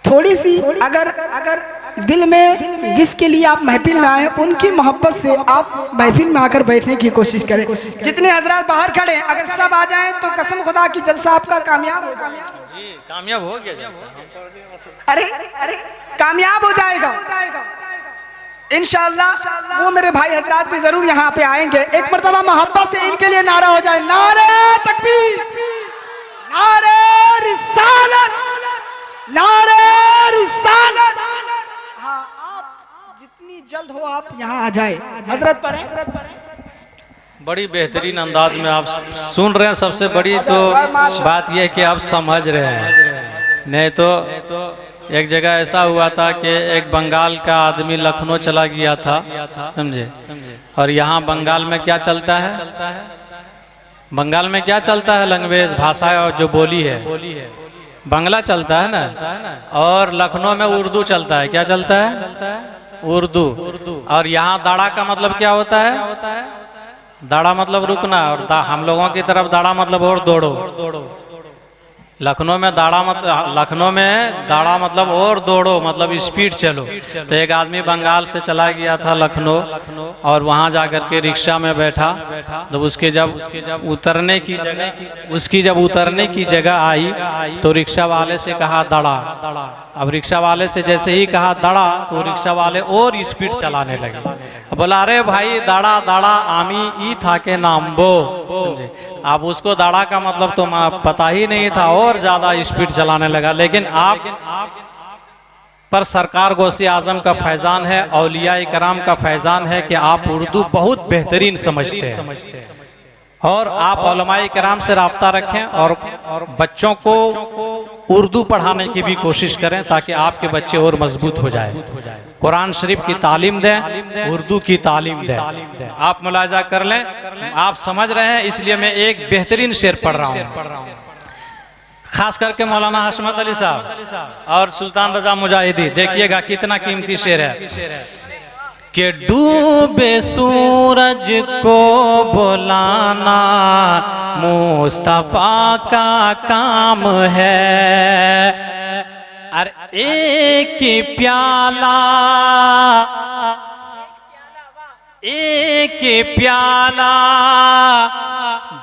S1: थोड़ी सी अगर दिल में जिसके लिए आप महफिल में आए उनकी मोहब्बत से आप महफिल में आकर बैठने की कोशिश करें। जितने हजरात बाहर खड़े हैं अगर सब आ जाएं तो कसम खुदा की जलसा आपका कामयाब हो जाएगा।
S2: जी कामयाब हो गया।
S1: अरे कामयाब हो जाएगा इंशाअल्लाह। वो मेरे भाई हजरात भी जरूर यहाँ पे आएंगे। एक मर्तबा मोहब्बत से इनके लिए नारा हो जाए, नारे तकबीर, नारे रिसालत, नारे रिसालत। हाँ, आप जितनी जल्द हो आप यहाँ आ जाए। हजरत पढ़ें।
S2: बड़ी बेहतरीन अंदाज में आप सुन रहे हैं। सबसे बड़ी तो बात यह है कि आप समझ रहे हैं, नहीं तो एक जगह ऐसा हुआ था कि एक बंगाल का आदमी लखनऊ चला गया था, समझे, और यहाँ बंगाल में क्या चलता है, बंगाल में क्या चलता है, लैंग्वेज भाषा और जो बोली है बांग्ला चलता है ना, और लखनऊ में उर्दू चलता है। क्या चलता है? उर्दू। और यहाँ दाड़ा का मतलब क्या होता है? दाड़ा मतलब रुकना, और हम लोगों की तरफ दाड़ा मतलब और दौड़ो। लखनऊ में दाड़ा मतलब और दौड़ो, मतलब स्पीड चलो। तो एक आदमी बंगाल से चला गया था लखनऊ, और वहाँ जाकर के रिक्शा में बैठा। तो उसकी जब उतरने की जगह आई तो रिक्शा वाले से कहा दड़ा। अब रिक्शा वाले से जैसे ही कहा दड़ा तो रिक्शा वाले और स्पीड चलाने लगे। बोला अरे भाई दाड़ा दाड़ा आमी ई था के नाम बो। अब उसको दाड़ा का मतलब तो पता ही नहीं था और ज्यादा स्पीड चलाने लगा। लेकिन आप पर सरकार गौसे आजम का फैजान है, औलिया कराम का फैजान है कि आप उर्दू बहुत बेहतरीन समझते हैं, और आप उलमाए कराम से राब्ता रखें और बच्चों को उर्दू पढ़ाने की भी कोशिश करें ताकि आपके बच्चे और मजबूत हो जाए। कुरान शरीफ की तालीम दें, उर्दू की तालीम दें। आप मुलाजा कर लें, आप समझ रहे हैं, इसलिए मैं एक बेहतरीन शेर पढ़ रहा हूँ, खास करके मौलाना हशमत अली साहब और सुल्तान रजा मुजाहिदी। देखिएगा कितना कीमती शेर है कि डूबे सूरज को बुलाना मुस्तफा का काम है, अरे एक प्याला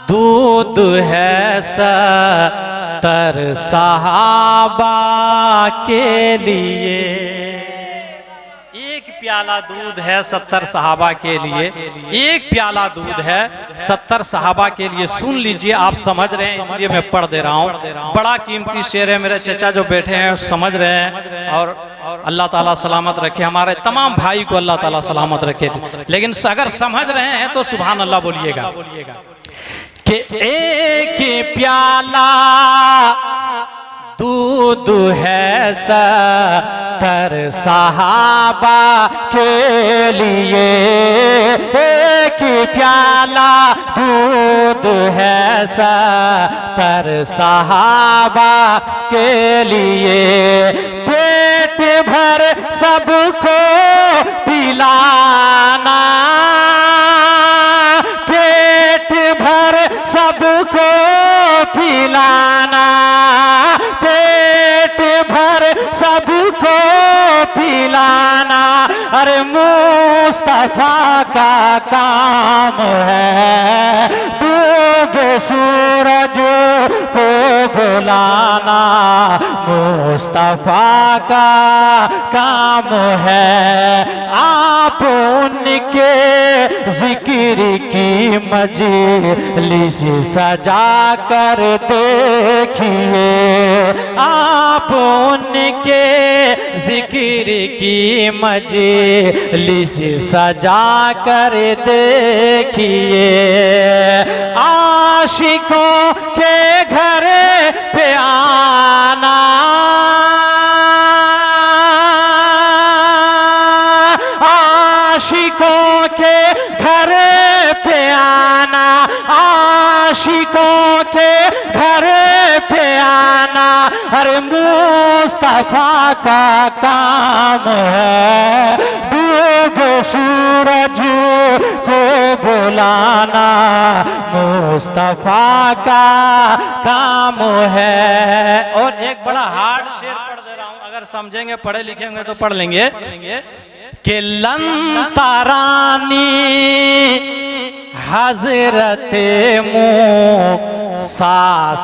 S2: दूध है 70 सहाबा के लिए। एक प्याला दूध है 70 सहाबा के लिए, एक प्याला दूध है 70 सहाबा के लिए। सुन लीजिए, आप समझ रहे हैं इसलिए मैं पढ़ दे रहा हूँ। बड़ा कीमती शेर है, मेरे चचा जो बैठे हैं समझ रहे हैं, और अल्लाह ताला सलामत रखे, हमारे तमाम भाई को अल्लाह ताला सलामत रखे। लेकिन अगर समझ रहे हैं तो सुभान अल्लाह बोलिएगा कि एक प्याला दूध है 70
S4: तर सहाबा के लिए एक प्याला दूध है तर सहाबा के लिए पेट भर सबको पिलाना पेट भर सबको पिलाना पेट भर सबको पिलाना अरे मुस्तफा का काम है डूबे सूरज को बुलाना मुस्तफा का काम है आप उनके जिक्र की मजलिस सजा कर देखिए आप उनके जिक्र की मजलिस सजा कर देखिए आशिकों के घर पे आना आशिकों के घर पे आना आशिकों के घर पे आना अरे मुस्तफा का काम है डूबे सूरज को बुलाना मुस्तफा का काम है। और एक बड़ा हार्ड शेर पढ़ दे रहा हूं अगर समझेंगे पढ़े लिखेंगे तो पढ़ लेंगे कि लंतरानी हजरत मूसा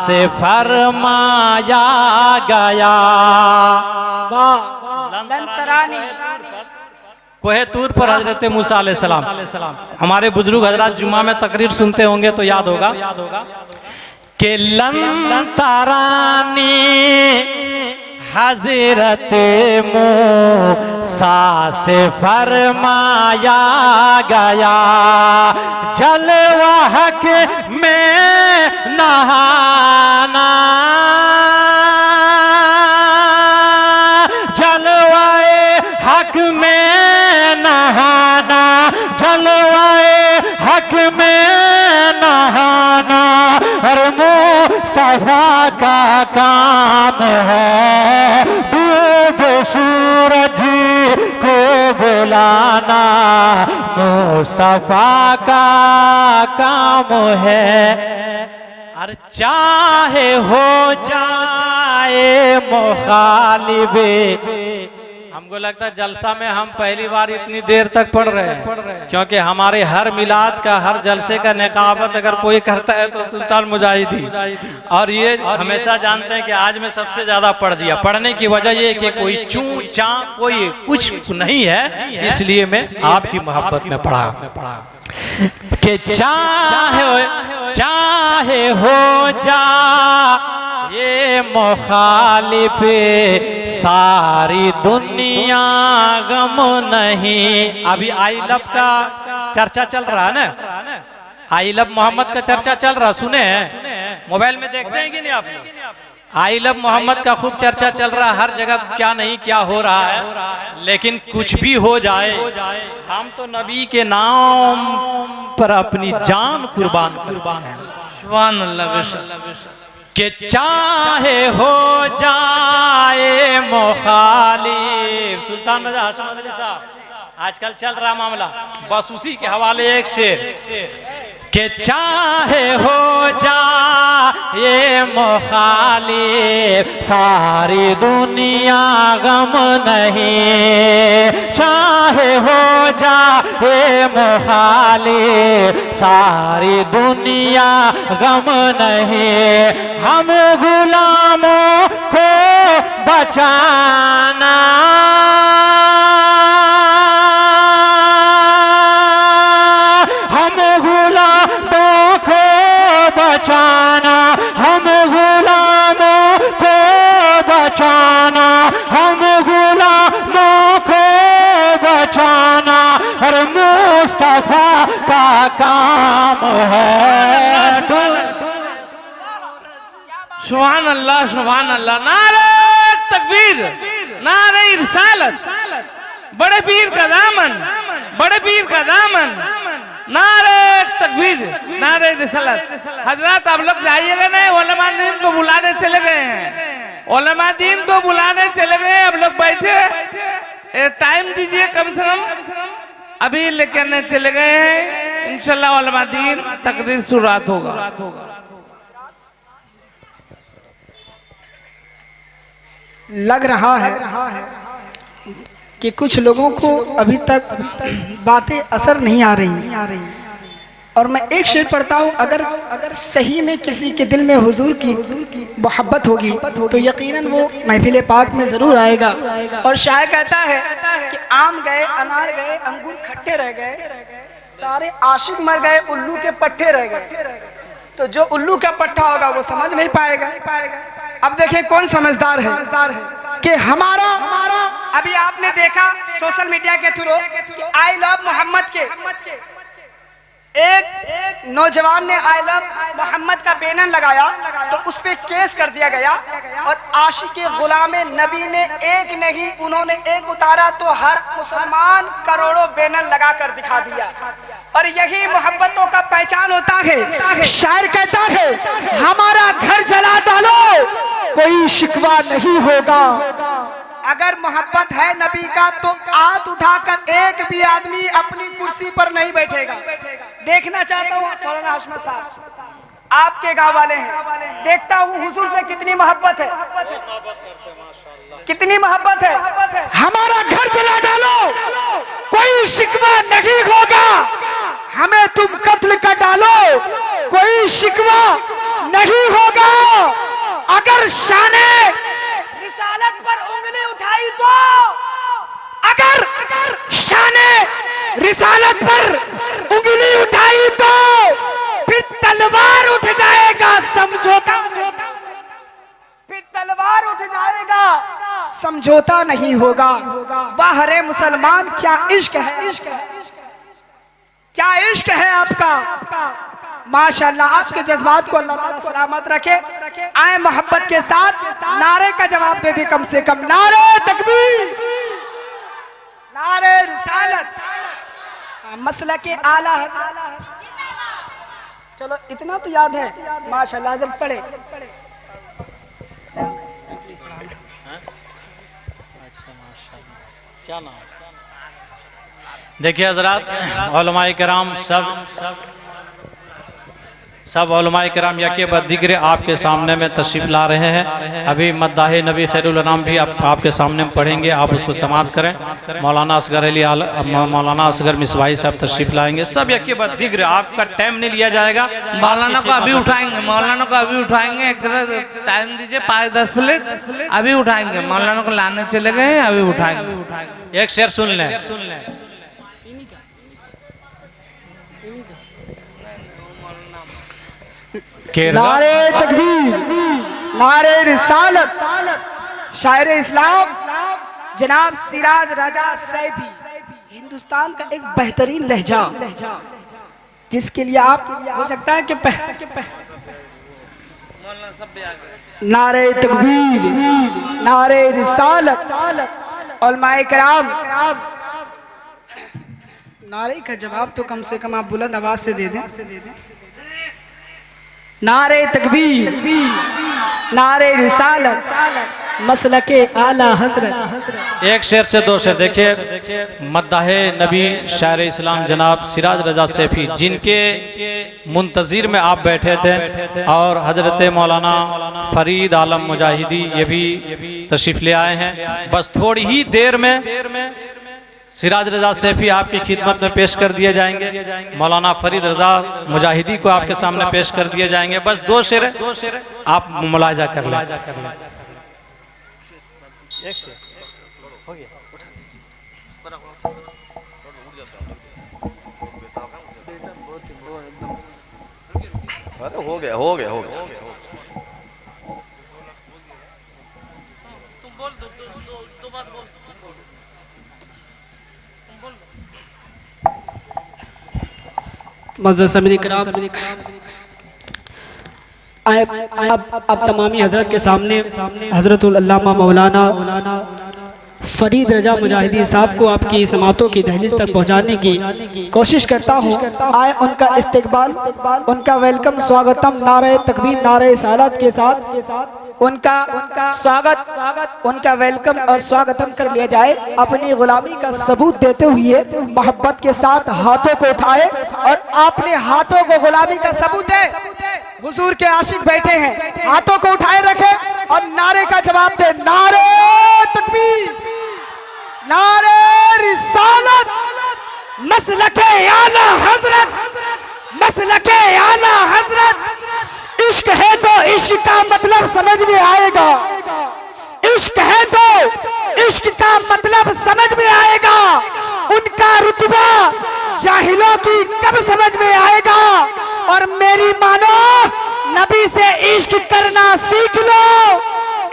S4: से फरमाया गया कोहे तूर पर हजरत मूसा अलैहिस्सलाम हमारे बुजुर्ग हजरत जुम्मा में तकरीर सुनते होंगे तो याद होगा कि लंतरानी हजरत मूसा से फरमाया गया जलवा हक में नहाना जलवाए हक में नहाना जलवाए हक में नहाना और मुस्तफा का काम है डूबे सूरज को बुलाना मुस्तफा का काम है। और चाहे हो जाए मुखालिबे हमको लगता है जलसा में हम पहली बार इतनी देर तक पढ़ रहे हैं क्योंकि हमारे हर मिलाद का हर जलसे का निकाबत अगर कोई करता है तो सुल्तान मुजाहिदी और ये हमेशा जानते हैं कि आज मैं सबसे ज्यादा पढ़ दिया पढ़ने की वजह ये कि कोई चूं चा कोई कुछ नहीं है इसलिए मैं आपकी मोहब्बत में पढ़ा कि चाहे हो जा ये मुखालिफ सारी दुनिया गम नहीं। अभी आई लव का चर्चा चल रहा है ना आई लव मोहम्मद का चर्चा चल रहा सुने मोबाइल में देखते हैं कि नहीं आप आई लव मोहम्मद का खूब चर्चा चल रहा है हर जगह क्या नहीं क्या हो रहा है लेकिन कुछ भी हो जाए हम तो नबी के नाम पर अपनी जान कुर्बान हैं
S3: सुभान अल्लाह
S4: कि चाहे हो जाए मुखालिफ सुल्तान रजा हसन अली साहब आजकल चल रहा मामला बस उसी के हवाले एक शेर कि चाहे हो जाए मुखालिफ सारी दुनिया गम नहीं चाहे हो जाए मुखालिफ सारी दुनिया गम नहीं हम गुलामों को बचाना हम गुलामों को बचाना हम गुलामों को बचाना हम गुलामों को बचाना और मुस्तफा का काम है।
S3: सुभान अल्लाह नारे तकबीर नारे रिसालत, बड़े पीर का दामन, बड़े पीर का दामन, नारे तकबीर, नारे रिसालत। हजरत आप लोग जाइएगा नहीं, उलमा दीन को बुलाने चले गए हैं, उलमा दीन को बुलाने चले गए। अब लोग बैठे, टाइम दीजिए कम से कम, अभी लेके आने चले गए हैं। इंशाल्लाह उलमा दीन तकरीर शुरुआत होगा।
S1: लग रहा है कि कुछ लोगों को अभी तक बातें असर नहीं आ रही। और मैं एक शेर पढ़ता हूँ, अगर सही में किसी के दिल में हुजूर की मोहब्बत होगी तो यकीनन वो महफिल पाक में ज़रूर आएगा। और शायर कहता है कि आम गए, अनार गए, अंगूर खट्टे रह गए, सारे आशिक मर गए, उल्लू के पट्टे रह गए। तो जो उल्लू का पट्टा होगा वो समझ नहीं पाएगा। अब देखिए कौन समझदार है कि हमारा अभी आपने देखा सोशल मीडिया के थ्रू आई लव मोहम्मद के एक नौजवान ने आई लव मोहम्मद का बैनर लगाया तो उस पे केस कर दिया गया। और आशिक़े गुलाम नबी ने एक नहीं, उन्होंने एक उतारा तो हर मुसलमान करोड़ों बैनर लगा कर दिखा दिया। और यही मोहब्बतों का पहचान होता है। शायर कहता है हमारा घर जला डालो कोई शिकवा नहीं होगा। अगर मोहब्बत है नबी का तो हाथ उठाकर एक भी आदमी अपनी कुर्सी पर नहीं बैठेगा। देखना चाहता हूँ मौलाना हाशमी साहब, आपके गांव वाले हैं, देखता हूँ हुजूर से कितनी मोहब्बत है, कितनी मोहब्बत है। हमारा घर जला डालो कोई शिकवा नहीं होगा, हमें तुम कत्ल कर डालो कोई शिकवा नहीं होगा। अगर शाने रिसालत पर उंगली उठाई तो, अगर शाने रिसालत पर उंगली उठाई तो फिर तलवार उठ जाएगा समझौता, फिर तलवार उठ जाएगा समझौता नहीं होगा। बाहरे मुसलमान क्या इश्क है, क्या इश्क है आपका। माशाल्लाह आपके जज्बात को अल्लाह ताला सलामत रखे। आए मोहब्बत के साथ नारे का जवाब दे दे कम से कम, नारे तकबीर, नारे रिसालत, मसला के आला। चलो इतना तो याद है माशाल्लाह, जब पढ़े।
S2: क्या नाम? देखिए हज़रात, उलमाए किराम सब उलमाए किराम यके बाद दिक्र आपके सामने में तशरीफ़ ला रहे हैं। अभी मद्दाह नबी खैरुल अनाम भी आपके सामने पढ़ेंगे, आप उसको समाअत करें। मौलाना असगर मिसबाही साहब तशरीफ़ लाएंगे। सब यके बाद दिक्र, आपका टाइम नहीं लिया जाएगा।
S3: मौलाना को अभी उठाएंगे, मौलाना को अभी उठाएंगे। एक तरह टाइम दीजिए 5-10 मिनट, अभी उठाएंगे। मौलाना को लाने चले गए, अभी उठाएंगे।
S2: एक शेर सुन लें।
S1: नारे तकबीर, नारे रिसालत। शायर इस्लाम जनाब सिराज रजा सैफी, हिंदुस्तान का एक बेहतरीन लहजा जिसके लिए आप हो सकता है कि नारे तकबीर, नारे रिसालत, उलमाए किराम, नारे का जवाब तो कम से कम आप बुलंद आवाज से दे दें। नारे तकबीर, नारे रिसालत, मसलके आला हज़रत।
S2: एक शेर से दो शेर देखिए। मद्दाहे नबी शायर इस्लाम जनाब सिराज रजा सैफी, जिनके मुंतज़िर में आप बैठे थे, और हजरत मौलाना फरीद आलम मुजाहिदी ये भी तशरीफ़ ले आए हैं। बस थोड़ी ही देर में सिराज रजा सैफी आपकी खिदमत में पेश कर दिए जाएंगे। मौलाना फरीद रजा मुजाहिदी को आपके सामने पेश कर दिए जाएंगे। बस दो शेर आप मुलाजा कर लें।
S5: अरे हो गया हो गया हो गया।
S1: अब तमामी हजरत के सामने हजरतुल अल्लामा मौलाना फरीद रजा मुजाहिदी साहब को आपकी समातों की दहलीज तक पहुंचाने की कोशिश करता हूं। आए उनका इस्तकबाल, उनका वेलकम, स्वागतम, नारे तकबीर, नारे सालत के साथ उनका स्वागत, उनका वेलकम और स्वागतम कर लिया जाए। अपनी गुलामी का सबूत देते हुए मोहब्बत के साथ हाथों को उठाए और अपने हाथों को गुलामी का सबूत है। हुजूर के आशिक बैठे हैं, हाथों को उठाए रखे और नारे का जवाब दे। नारे तकबीर, नारे रिसालत, मसलके आला हजरत, मसलके आला हजरत। इश्क है तो इश्क का मतलब समझ में आएगा, इश्क है तो इश्क का मतलब समझ में आएगा। उनका रुतबा जाहिलों की कब समझ में आएगा। और मेरी मानो, नबी से इश्क करना सीख लो,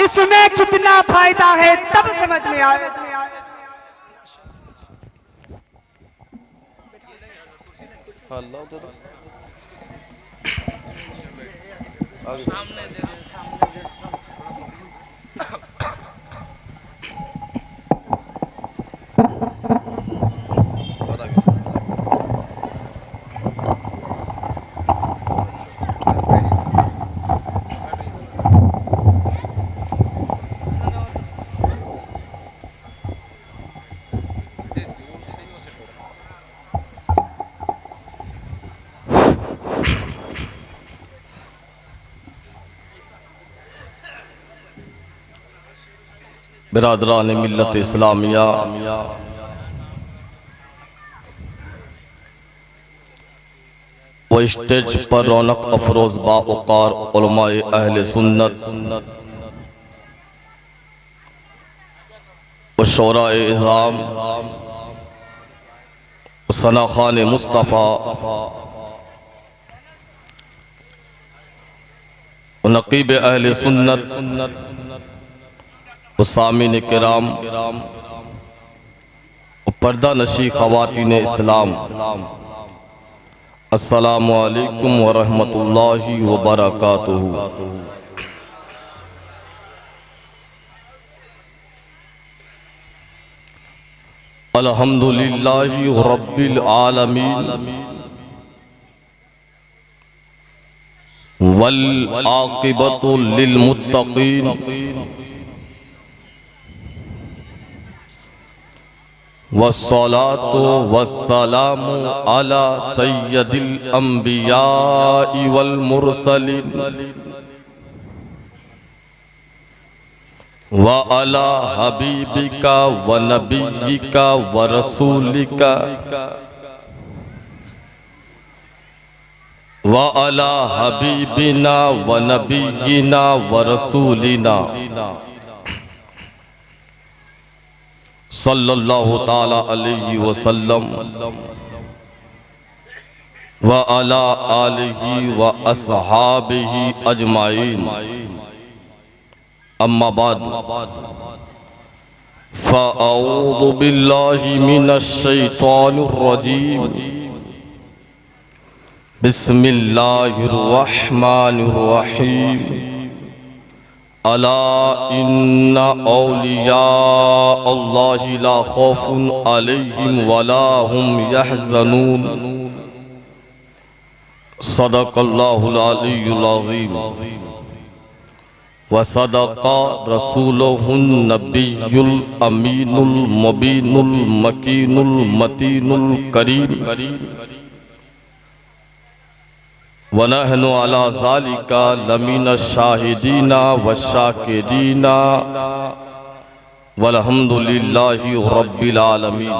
S1: इसमें कितना फायदा है तब समझ में आएगा।
S5: बिरादरान मिल्लत इस्लामिया, व स्टेज पर रौनक अफरोज बावकार उलमाए अहले सुन्नत व शोराए इज़ाम व सना खान मुस्तफ़ा व नकीब अहले सुन्नत सामीन किराम, पर्दा नशी ख़वातीन इस्लाम, अस्सलामु अलैकुम व रहमतुल्लाहि व बरकातुहू। अल्हम्दुलिल्लाहि रब्बिल आलमीन वल आक़िबतु लिल मुत्तक़ीन वस्सलातु वस्सलामु अला सय्यदिल अंबियाइ वल मुरसलीन व अला हबीबिका व नबिय्यिका व रसूलिका व अला हबीबिना व नबिय्यिना व रसूलिना सल्लल्लाहु ताला अलैहि वसल्लम व अला आलिहि व अस्हाबिहि अजमाइन। अम्मा बाद, फ़अऊज़ु बिल्लाहि मिनश शैतानिर रजीम। बिस्मिल्लाहिर रहमानिर रहीम। अला इन्ना औलिया अल्लाहि ला खौफुन अलैहिम वला हुम यहज़नून। सदक़ल्लाहुल अलियुल अज़ीम व सदक़ा रसूलुहुन नबियुल अमीनुल मुबीनुल मकीनुल मतीनुल करीम। व नहनु अला ज़ालिका लमीना शाहिदीना व शाकिरीना वल्हम्दुलिल्लाहि रब्बिल आलमीन।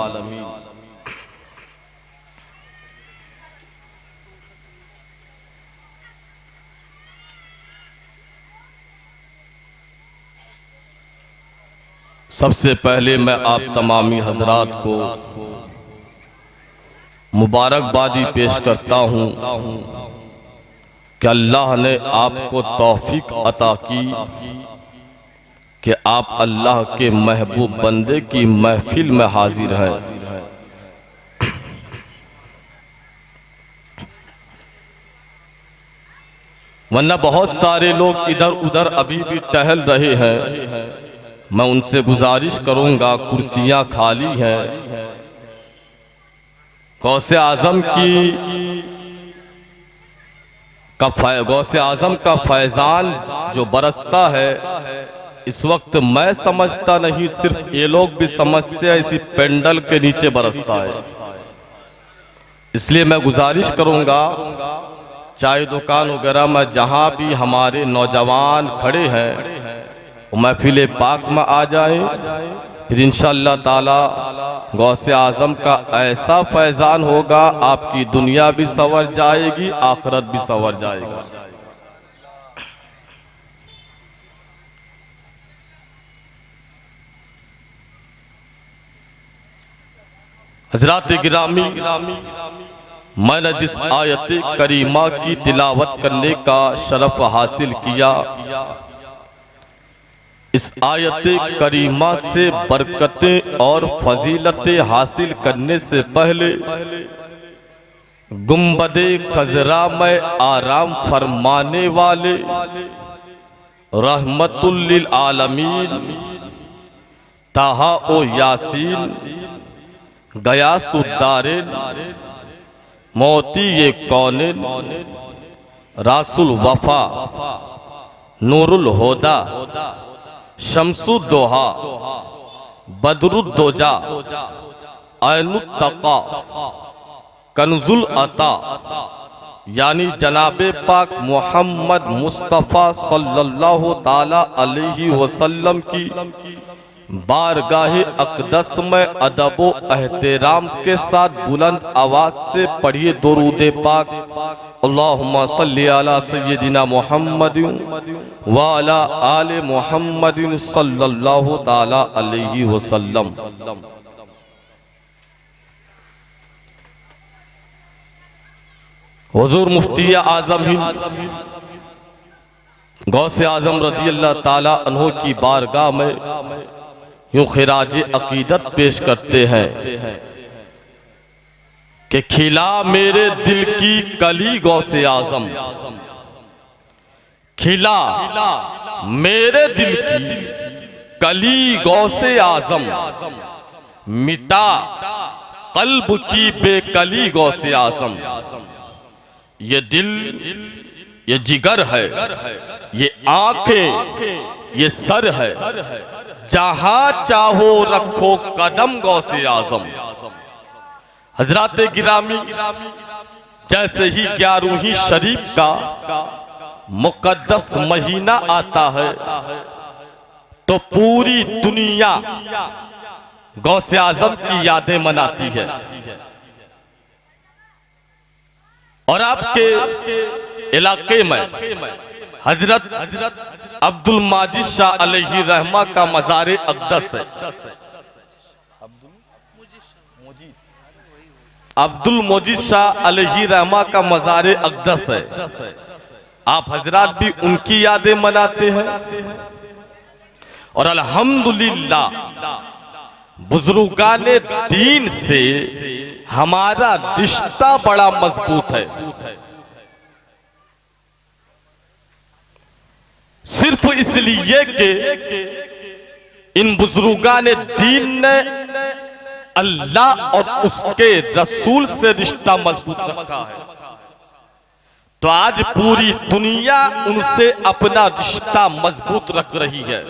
S5: सबसे पहले मैं आप तमामी हजरात को मुबारकबादी पेश करता हूँ कि अल्लाह ने आपको तौफीक अता की कि आप अल्लाह के महबूब बंदे की महफिल में हाजिर हैं। वरना बहुत सारे लोग इधर उधर अभी भी टहल रहे हैं, मैं उनसे गुजारिश करूंगा, कुर्सियां खाली हैं, गौसे आजम गौसे आजम का फैजान जो बरसता है इस वक्त मैं समझता नहीं, सिर्फ ये लोग भी समझते हैं इसी पेंडल के नीचे बरसता है। इसलिए मैं गुजारिश करूंगा चाय दुकान वगैरह में जहां भी हमारे नौजवान खड़े हैं वो महफिल पाक में आ जाए, फिर इंशाअल्लाह ताला गौसे आजम का ऐसा फैजान होगा आपकी दुनिया भी संवर जाएगी, आखिरत भी संवर जाएगा। हजरात गिरामी, मैंने जिस आयत करीमा की तिलावत करने का शरफ हासिल किया, इस आयत करीमा से बरकतें और फजीलतें हासिल करने से पहले गुंबदे खजरा में आराम फरमाने वाले रहमतुल लिल आलमीन ताहा ओ यासीन गयासुद्दारिन मोती ये कौनिन रासुल वफा नूरुल होदा शम्सुद्दोहा बदरुद्दोजा ऐनुत्तका कन्जुल अता यानी जनाबे पाक मोहम्मद मुस्तफ़ा सल्लल्लाहु ताला अलैहि वसल्लम की बारगाहे अक़दस में अदब व एहतराम के साथ बुलंद आवाज से पढ़िए दुरूद पाक, अल्लाहुम्मा सल्ली अला सय्यदिना मुहम्मदिन व अला आले मुहम्मदिन सल्लल्लाहु ताला अलैहि वसल्लम। हुजूर मुफ्ती आज़म हिंद गौसे आज़म रज़ी अल्लाह ताला अन्हु की बारगाह में यूं खिराज अकीदत पेश करते हैं कि खिला मेरे दिल की कली गौसे आज़म, खिला मेरे दिल की कली गौसे आज़म, मिटा कल्ब की बेकली गौसे आज़म। ये दिल, ये जिगर है, ये आंखें, ये सर है, जहां चाहो रखो कदम गौसे आज़म। हजरात गिरामी, जैसे ही 11वीं शरीफ का मुकद्दस महीना आता है तो पूरी दुनिया गौसे आज़म की यादें मनाती है और आपके इलाके में हजरत अब्दुल माजिद शाह अलैहि रहमा का मज़ार अक़दस है। अब्दुल मोजिद शाह अलैहि रहमा का मज़ार अक़दस है। आप हजरात भी उनकी यादें मनाते हैं और अल्हम्दुलिल्लाह बुजुर्गाने दीन से हमारा रिश्ता बड़ा मजबूत है। सिर्फ इसलिए कि इन बुजुर्गाने दीन ने अल्लाह और उसके रसूल से रिश्ता मजबूत रखा है, तो आज पूरी दुनिया उनसे अपना रिश्ता मजबूत रख रही है।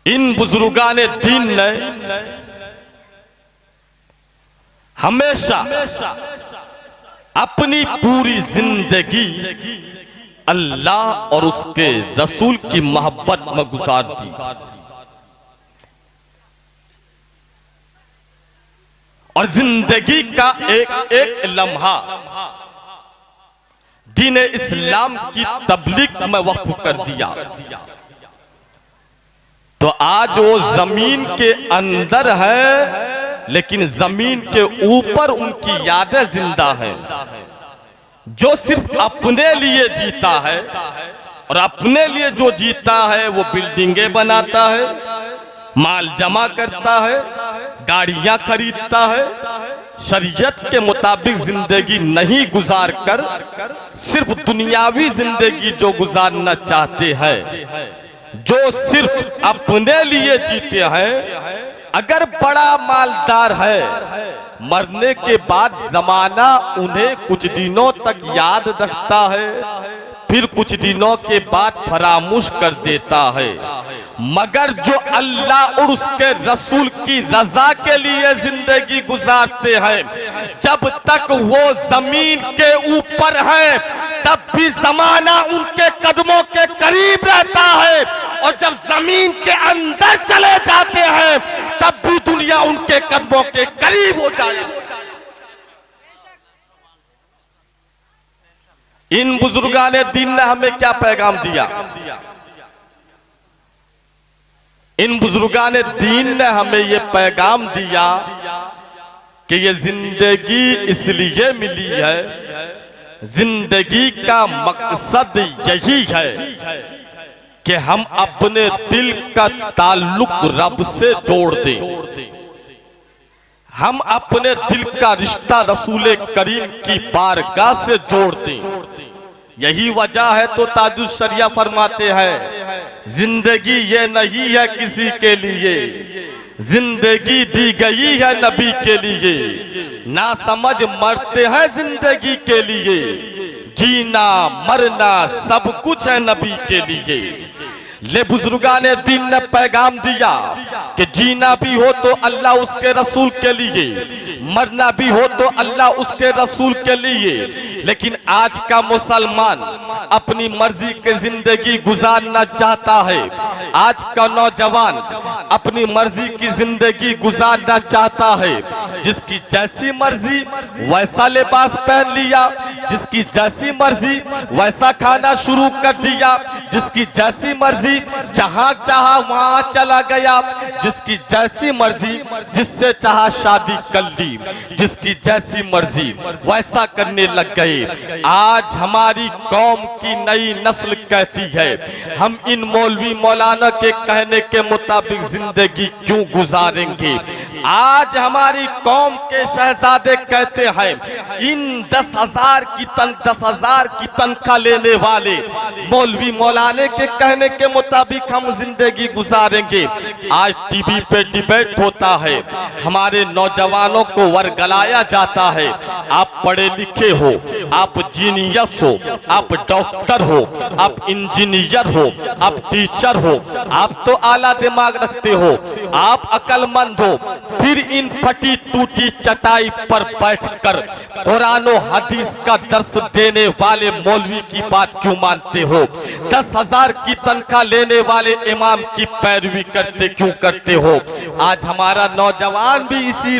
S5: इन बुजुर्गाने दीन ने हमेशा अपनी पूरी जिंदगी अल्लाह और उसके रसूल की मोहब्बत में गुजार दी और जिंदगी का एक एक लम्हा दीन इस्लाम की तबलीग में वक्फ कर दिया। तो आज वो जमीन के अंदर है लेकिन जमीन के ऊपर उनकी यादें जिंदा हैं। जो सिर्फ अपने लिए जीता है और अपने लिए जो जीता है वो बिल्डिंगें बनाता है, माल जमा करता है, गाड़ियां खरीदता है, शरीयत के मुताबिक जिंदगी नहीं गुजार कर सिर्फ दुनियावी जिंदगी जो गुजारना चाहते हैं, जो सिर्फ अपने लिए जीते हैं। अगर बड़ा मालदार है, मरने के बाद जमाना उन्हें कुछ दिनों तक याद रखता है, फिर कुछ दिनों के बाद फरामोश कर देता है। मगर जो अल्लाह और उसके रसूल की रजा के लिए जिंदगी गुजारते हैं, जब तक वो जमीन के ऊपर है तब भी जमाना उनके कदमों के करीब रहता है, और जब जमीन के अंदर चले जाते हैं तब भी दुनिया उनके कदमों के करीब हो जाए। इन बुजुर्गाने दीन ने हमें क्या पैगाम दिया? इन बुजुर्गाने दीन ने हमें ये पैगाम दिया कि ये जिंदगी इसलिए मिली है, जिंदगी का मकसद यही है कि हम अपने दिल का ताल्लुक रब से जोड़ दें, हम अपने दिल का रिश्ता रसूल करीम की बारगाह से जोड़ दें। यही वजह है तो ताजुल शरिया फरमाते हैं, जिंदगी ये नहीं है किसी के लिए, जिंदगी दी गई है नबी के लिए, ना समझ मरते हैं जिंदगी के लिए, जीना मरना सब कुछ है नबी के लिए। ले बुजुर्गाने दीन ने पैगाम दिया कि जीना भी हो तो अल्लाह उसके रसूल के लिए, मरना भी हो तो अल्लाह उसके रसूल के लिए। लेकिन आज का मुसलमान अपनी मर्जी की जिंदगी गुजारना चाहता है, आज का नौजवान अपनी मर्जी की जिंदगी गुजारना चाहता है। जिसकी जैसी मर्जी वैसा लिबास पहन लिया, जिसकी जैसी मर्जी वैसा खाना शुरू कर दिया, जिसकी जैसी मर्जी जहां चाहा वहां चला गया, जिसकी जैसी मर्जी जिससे चाहा शादी कर ली, जिसकी जैसी मर्जी वैसा करने लग गए। आज हमारी कौम की नई नस्ल कहती है, हम इन मौलवी मौलाना के कहने के मुताबिक जिंदगी क्यों गुजारेंगे। आज हमारी कौम के शहजादे कहते हैं, इन 10,000 की तनख्वाह लेने वाले मौलवी मौलाने के कहने के मुताबिक हम जिंदगी गुजारेंगे। आज टीवी पे डिबेट होता है, हमारे नौजवानों को वर्गलाया जाता है, आप पढ़े लिखे हो, आप जीनियस हो, आप डॉक्टर हो, आप इंजीनियर हो, आप टीचर हो, आप तो आला दिमाग रखते हो, आप अक्लमंद हो, फिर इन फटी टूटी चटाई पर बैठकर कुरान और हदीस का दर्स देने वाले मौलवी की बात क्यों मानते हो? 10,000 की तनख्वाह लेने वाले इमाम की पैरवी क्यों करते हो? आज हमारा नौजवान भी इसी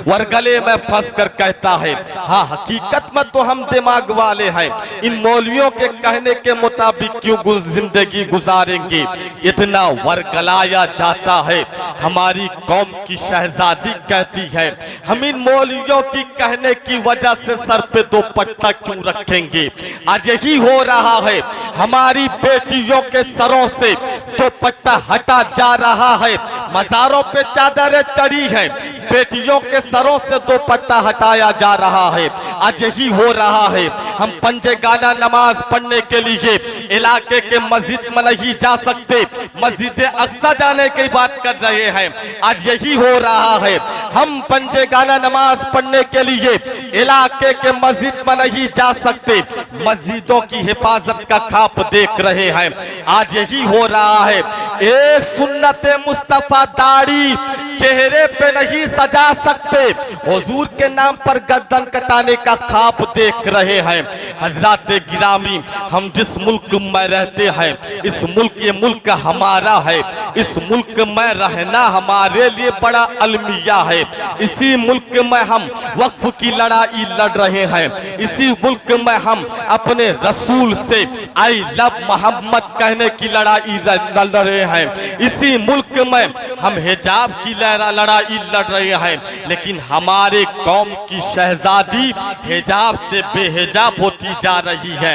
S5: वर्गले में फंस कर कहता है, हाँ हकीकत में तो हम दिमाग वाले हैं, इन मौलवियों के कहने के मुताबिक क्यों जिंदगी गुजारेंगे। इतना वर्गलाया जाता है। हमारी कौम की शहजादी कहती है, हम इन मौलवियों की कहने की वजह से सर पे दो पट्टा क्यों रखेंगे। आज यही हो रहा है, हमारी बेटियों के सरों से दो पट्टा हटा जा रहा है, मज़ारों पे चादरें चढ़ी हैं, बेटियों के सरों से दो पट्टा हटाया जा रहा है। आज यही हो रहा है, हम पंजे गाना नमाज पढ़ने के लिए इलाके के मस्जिद में नहीं जा सकते, मस्जिद अक्सा जाने की बात कर रहे हैं। आज यही हो रहा है, हम पंजे गाना नमाज पढ़ने के लिए इलाके के मस्जिद में नहीं जा सकते, मस्जिदों की हिफाजत का खाप देख रहे हैं। आज यही हो रहा है, एक सुन्नत मुस्तफा दाढ़ी चेहरे पे नहीं सजा सकते, हुजूर के नाम पर गर्दन कटाने का खाप देख रहे हैं। हजरात गिरामी, हम जिस मुल्क में रहते हैं, इस मुल्क ये मुल्क हमारा है, इस मुल्क में रहना हमारे लिए बड़ा अलमिया है। इसी मुल्क में हम वक्फ की लड़ाई लड़ रहे हैं, इसी मुल्क में हम अपने रसूल से आई लव मोहम्मद कहने की लड़ाई लड़ रहे हैं, इसी मुल्क में हम हिजाब की लड़ाई लड़ रहे हैं, लेकिन हमारे कौम की शहजादी हिजाब से बेहिजाब होती जा रही है।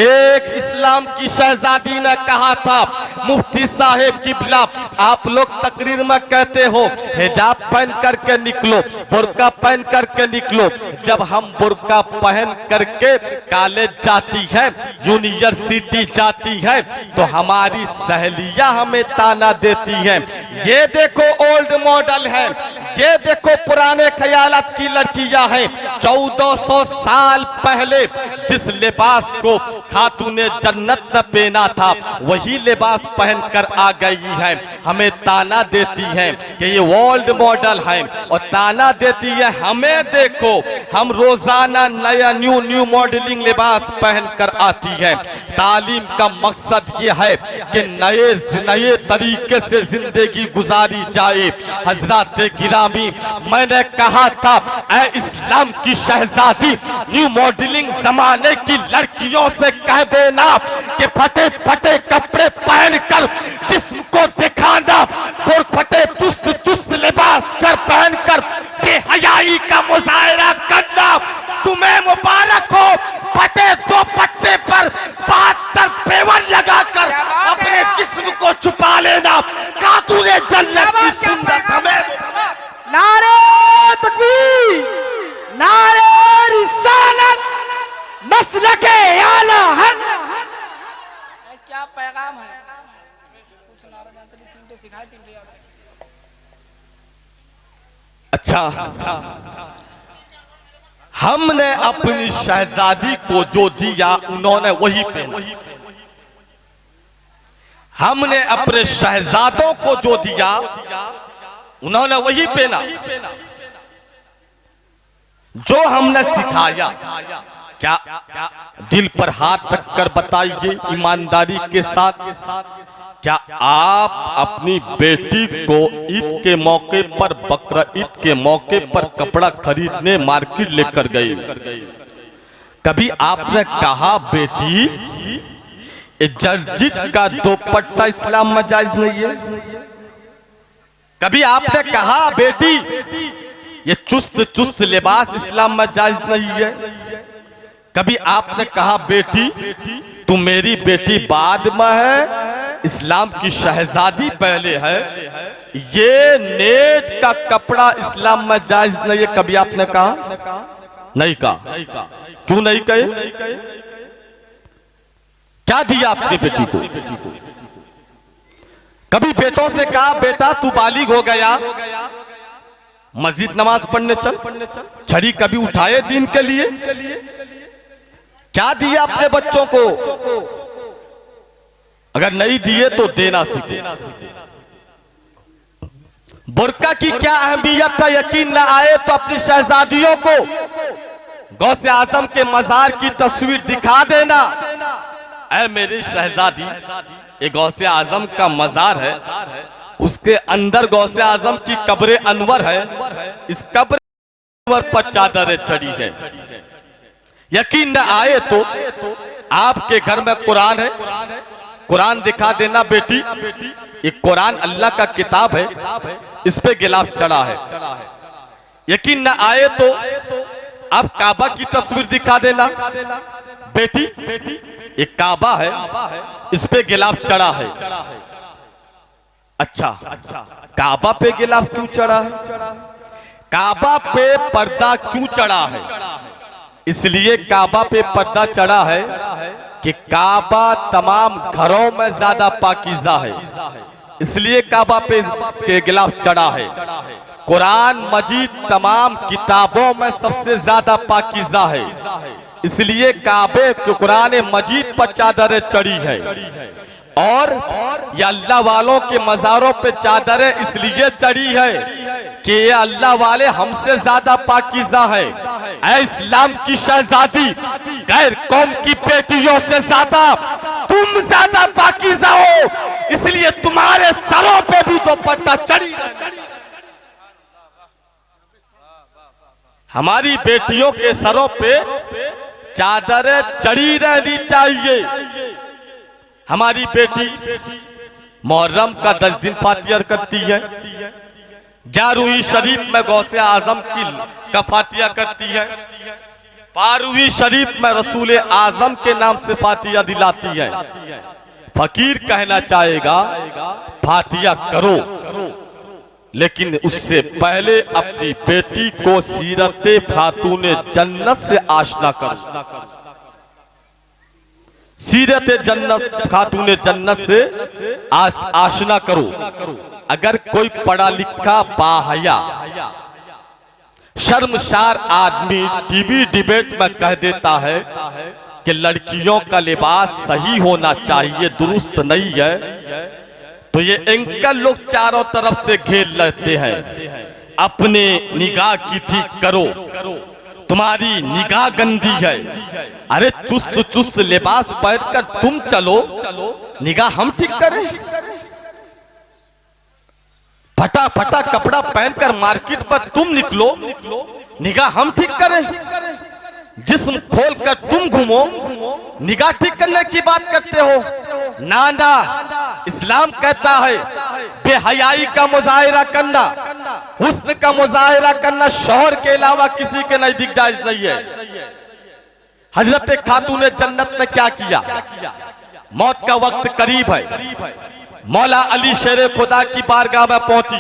S5: एक इस्लाम की शहजादी ने कहा था, मुफ्ती साहेब किबला, आप लोग तकरीर में कहते हो हिजाब पहन करके निकलो, बुर्का पहन करके निकलो। जब हम बुर्का पहन करके कॉलेज जाती है, यूनिवर्सिटी जाती है, तो हमारी सहेलियां हमें ताना देती हैं, ये देखो ओल्ड मॉडल है, ये देखो पुराने ख्यालात की लड़कियां हैं। 1400 साल पहले जिस लिबास को खातूने जन्नत ने पहना था, वही लिबास पहनकर आ गई है। हमें ताना देती है कि ये ओल्ड मॉडल है, और ताना देती है हमें देखो हम रोजाना नया न्यू मॉडलिंग लिबास पहनकर आती है। तालीम का मकसद ये है कि नए तरीके से जिंदगी गुजारी जाए। हजरत गिरामी, मैंने कहा था ऐ इस्लाम की शहजादी, न्यू मॉडलिंग जमाने की लड़कियों से कह देना कि फटे फटे कपड़े पहनकर जिस्म को दिखाना, और फटे चुस्त लिबास कर पहनकर बेहयाई का मुजाहरा करना तुम्हें मुबारक हो। फटे दुपट्टे पर 72 पेवर लगाकर अपने जिस्म को छुपा लेना, खातूने जन्नत की सुंदर हमें।
S1: नारे तकबीर, नारे रिसालत, मसलके आला है। क्या पैगाम है?
S5: अच्छा, हमने अपनी शहजादी को जो दिया उन्होंने वही पहना। हमने अपने शहजादों को जो दिया उन्होंने वही पहना। जो हमने सिखाया, क्या दिल पर हाथ रख कर बताइए ईमानदारी के साथ, क्या आप अपनी बेटी को ईद के मौके पर, बकरा ईद के मौके पर कपड़ा खरीदने मार्केट लेकर गए? कभी आपने कहा बेटी जर्जिट का दुपट्टा इस्लाम में जायज नहीं है? कभी आपने कहा बेटी ये चुस्त लिबास इस्लाम में जायज नहीं है? कभी आपने कहा बेटी तू मेरी बेटी बाद में है, इस्लाम की शहजादी पहले है, ये नेट का कपड़ा इस्लाम में जायज नहीं है? कभी आपने कहा? नहीं कहा। क्यों नहीं कहे? क्या दिया आपने बेटी को? कभी बेटों से कहा बेटा तू बालिग हो गया, मस्जिद नमाज पढ़ने चल? छड़ी कभी उठाए दीन के लिए? क्या दिया अपने बच्चों को? अगर नहीं दिए तो देना सीखे। बुर्का की क्या अहमियत है यकीन न आए तो अपनी शहजादियों को गौसे आजम के मजार की तस्वीर दिखा देना। ऐ मेरी शहजादी, ये गौसे आजम का मजार है, उसके अंदर गौसे आजम की कब्र अनवर है, इस कब्र अनवर पर चादर चढ़ी है। यकीन न आए तो आपके घर में कुरान है, कुरान दिखा देना बेटी, ये कुरान अल्लाह का किताब है, इस पे गिलाफ चढ़ा है। यकीन न आए तो आप काबा की तस्वीर दिखा देना बेटी, ये काबा है, इस पे गिलाफ चढ़ा है। अच्छा, काबा पे गिलाफ क्यों चढ़ा है? काबा पे पर्दा क्यों चढ़ा है? इसलिए काबा पे पर्दा चढ़ा है कि काबा तमाम घरों में ज्यादा पाकीज़ा है, इसलिए काबा पे के गिलाफ चढ़ा है। कुरान मजीद तमाम किताबों में सबसे ज्यादा पाकीज़ा है, इसलिए काबे के कुरान मजीद पर चादर चढ़ी है। और ये अल्लाह वालों के मज़ारों पे चादरें इसलिए चढ़ी है कि ये अल्लाह वाले हमसे ज्यादा पाकीज़ा है। ऐ इस्लाम की शहजादी, गैर कौम की बेटियों से ज्यादा तुम ज्यादा पाकीज़ा हो, इसलिए तुम्हारे सरों पे भी तो पट्टा चढ़ी। हमारी बेटियों के सरों पे चादरें चढ़ी रहनी चाहिए। हमारी बेटी मुहर्रम का 10 दिन फातिहा करती है, 11वीं शरीफ में गौसे आजम की कफातिया करती है, 12वीं शरीफ में रसूल आजम के नाम से फातिया दिलाती है। फकीर कहना चाहेगा फातिया करो, लेकिन उससे पहले अपनी बेटी को सीरत खातून जन्नत से आशना करो। सीरत जन्नत खातून जन्नत से आशना करो। अगर कोई पढ़ा लिखा बाहया शर्मसार आदमी टीवी डिबेट में कह देता है कि लड़कियों का लिबास सही होना चाहिए, दुरुस्त नहीं है, तो ये एंकल लोग चारों तरफ से घेर लेते हैं। अपने निगाह की ठीक करो, तुम्हारी निगाह गंदी है। अरे चुस्त चुस्त लिबास पहनकर तुम चलो, निगाह हम ठीक करें? फटा फटा कपड़ा पहनकर मार्केट पर तुम निकलो, निगाह हम ठीक करें? जिस्म खोलकर तुम घूमो, निगाह ठीक करने की बात करते हो? ना, इस्लाम कहता है बेहयाई का मुजाहिरा करना, हुस्न का मुजाहिरा करना शौहर के अलावा किसी के नजदीक जायज नहीं है। हजरत खातून जन्नत ने क्या किया? मौत का वक्त करीब है, मौला अली शेर खुदा की बारगाह में पहुंची,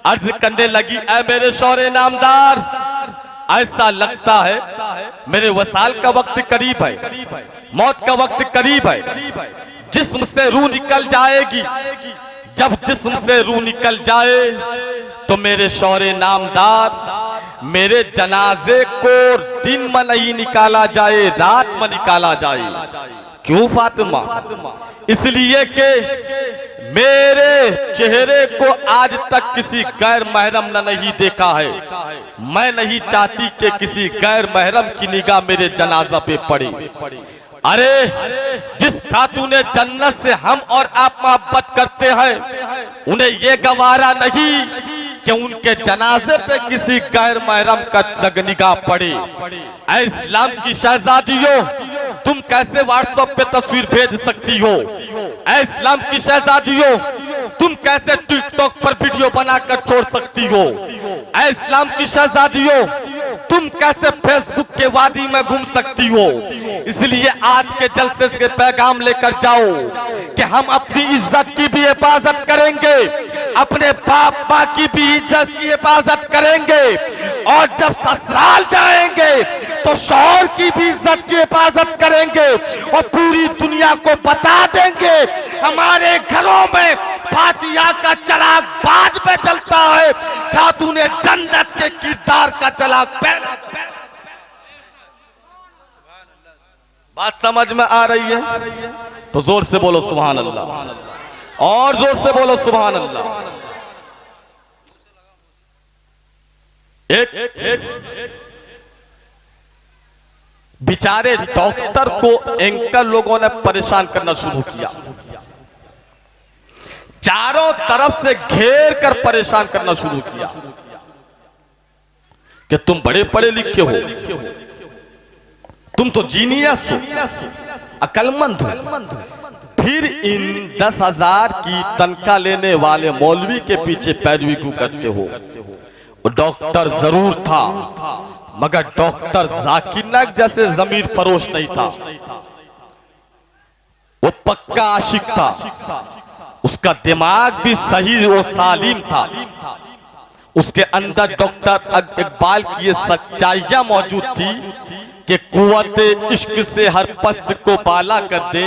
S5: अर्ज करने लगी, ऐ मेरे शौहर नामदार, ऐसा लगता है मेरे वसाल का वक्त करीब है, मौत का वक्त करीब है, जिस्म से रूह निकल जाएगी। जब जिस्म से रूह निकल जाए तो मेरे शौहर नामदार, मेरे जनाजे को दिन में नहीं निकाला जाए, रात में निकाला जाए। क्यों फातिमा? इसलिए कि मेरे चेहरे को आज तक किसी गैर महरम ने नहीं देखा है। मैं नहीं चाहती कि किसी गैर महरम की निगाह मेरे जनाजा पे पड़े। अरे जिस खातून जन्नत से हम और आप मोहब्बत करते हैं, उन्हें ये गवारा नहीं कि उनके जनाजे पे किसी गैर महरम का निगाह पड़े। ऐ इस्लाम की शहजादियों, तुम कैसे व्हाट्सएप पे तस्वीर भेज सकती हो? ऐ इस्लाम की शहजादियों, तुम कैसे टिकटॉक पर वीडियो बनाकर छोड़ सकती हो? ऐ इस्लाम की शहजादियों, तुम कैसे फेसबुक के वादी में घूम सकती हो? इसलिए आज के जलसे से पैगाम लेकर जाओ कि हम अपनी इज्जत की भी हिफाजत करेंगे, अपने बाप माँ की भी इज्जत की हिफाजत करेंगे, और जब ससुराल जाएंगे तो शौहर की भी इज्जत की हिफाजत करेंगे, और पूरी दुनिया को बता देंगे हमारे घरों में फातिया का चराग बाज में चलता है, खातून जन्नत के किरदार का चराग। बात समझ में आ रही है तो जोर से बोलो सुभान अल्लाह, और जोर से बोलो सुभान अल्लाह। एक बेचारे डॉक्टर को एंकर लोगों ने परेशान करना शुरू किया, चारों तरफ से घेर कर परेशान करना शुरू किया कि तुम बड़े पढ़े लिखे हो, तुम तो जीनियस हो, अकलमंद हो, फिर इन 10,000 की तनख्वाह लेने वाले मौलवी के पीछे पैरवी क्यों करते हो? वो डॉक्टर जरूर था, मगर डॉक्टर जाकिर नाइक जैसे जमीर फरोश नहीं था। वो पक्का आशिक था, उसका दिमाग भी सही और सालिम था। उसके अंदर डॉक्टर इकबाल की ये सच्चाइयां मौजूद थी कि कुव्वते इश्क से हर पस्त को बाला कर दे,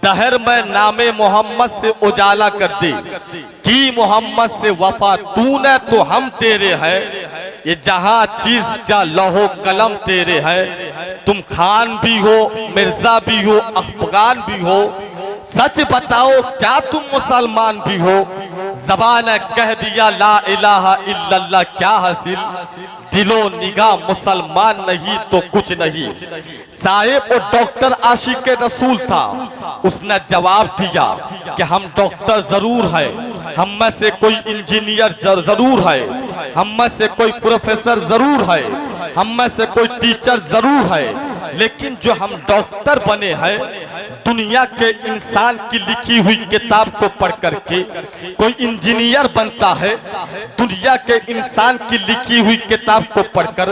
S5: दहर में नामे मोहम्मद से उजाला कर दे, कि मोहम्मद से वफा तूने तो हम तेरे हैं, ये जहां चीज जा लौहो कलम तेरे है। तुम खान भी हो, मिर्जा भी हो, अफगान भी हो, सच बताओ क्या तुम मुसलमान भी हो? ज़बान कह दिया ला इलाहा इल्लल्लाह क्या हासिल, दिलो निगाह मुसलमान नहीं तो कुछ नहीं। साहिब और डॉक्टर आशिक रसूल था, उसने जवाब दिया कि हम डॉक्टर जरूर है, हम में से कोई इंजीनियर जरूर है, हम में से कोई प्रोफेसर जरूर है, हम में से कोई टीचर जरूर है, लेकिन जो हम डॉक्टर बने हैं दुनिया के इंसान की लिखी हुई किताब को पढ़ करके कोई इंजीनियर बनता है, दुनिया के इंसान की लिखी हुई किताब को पढ़कर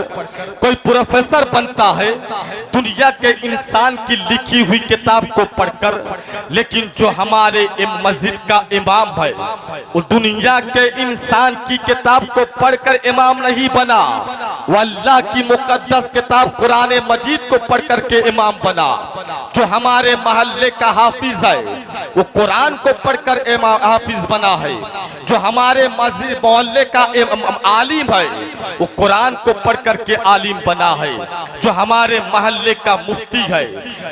S5: कोई प्रोफेसर बनता है, दुनिया के इंसान की लिखी हुई किताब को पढ़कर, लेकिन जो हमारे मस्जिद का इमाम है वो दुनिया के इंसान की किताब को पढ़कर इमाम नहीं बना, वो अल्लाह की मुकद्दस किताब कुरान मजीद को पढ़ करके इमाम बना। जो हमारे मोहल्ले का हाफिज है वो कुरान को पढ़कर इमाम हाफिज बना है। जो हमारे मस्जिद मोहल्ले का आलिम है वो कुरान को पढ़ करके आलिम बना है। जो हमारे मोहल्ले का मुफ्ती है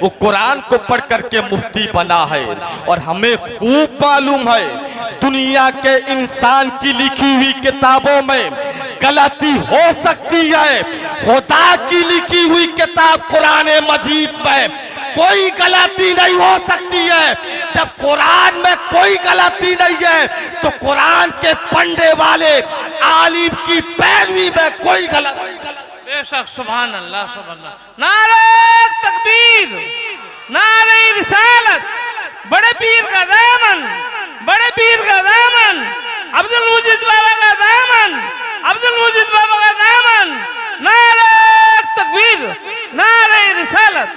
S5: वो कुरान को पढ़ करके मुफ्ती बना है। और हमें खूब मालूम है दुनिया के इंसान की लिखी हुई किताबों में गलती हो सकती है, खुदा की लिखी हुई किताब कुरान मजीद में कोई गलती नहीं हो सकती है। जब कुरान में कोई गलती नहीं है तो कुरान के पढ़ने वाले आलिम की पैरवी में कोई गलती।
S3: बेशक, सुभान अल्लाह, सुभान अल्लाह। नारे तकबीर, नारे रिसालत, बड़े पीर का दामन, बड़े पीर का दामन, अब्दुल मुजीद बाबा का दामन, अब्दुल मुजीद बाबा का दामन। नारे तकबीर, नारे रिसालत।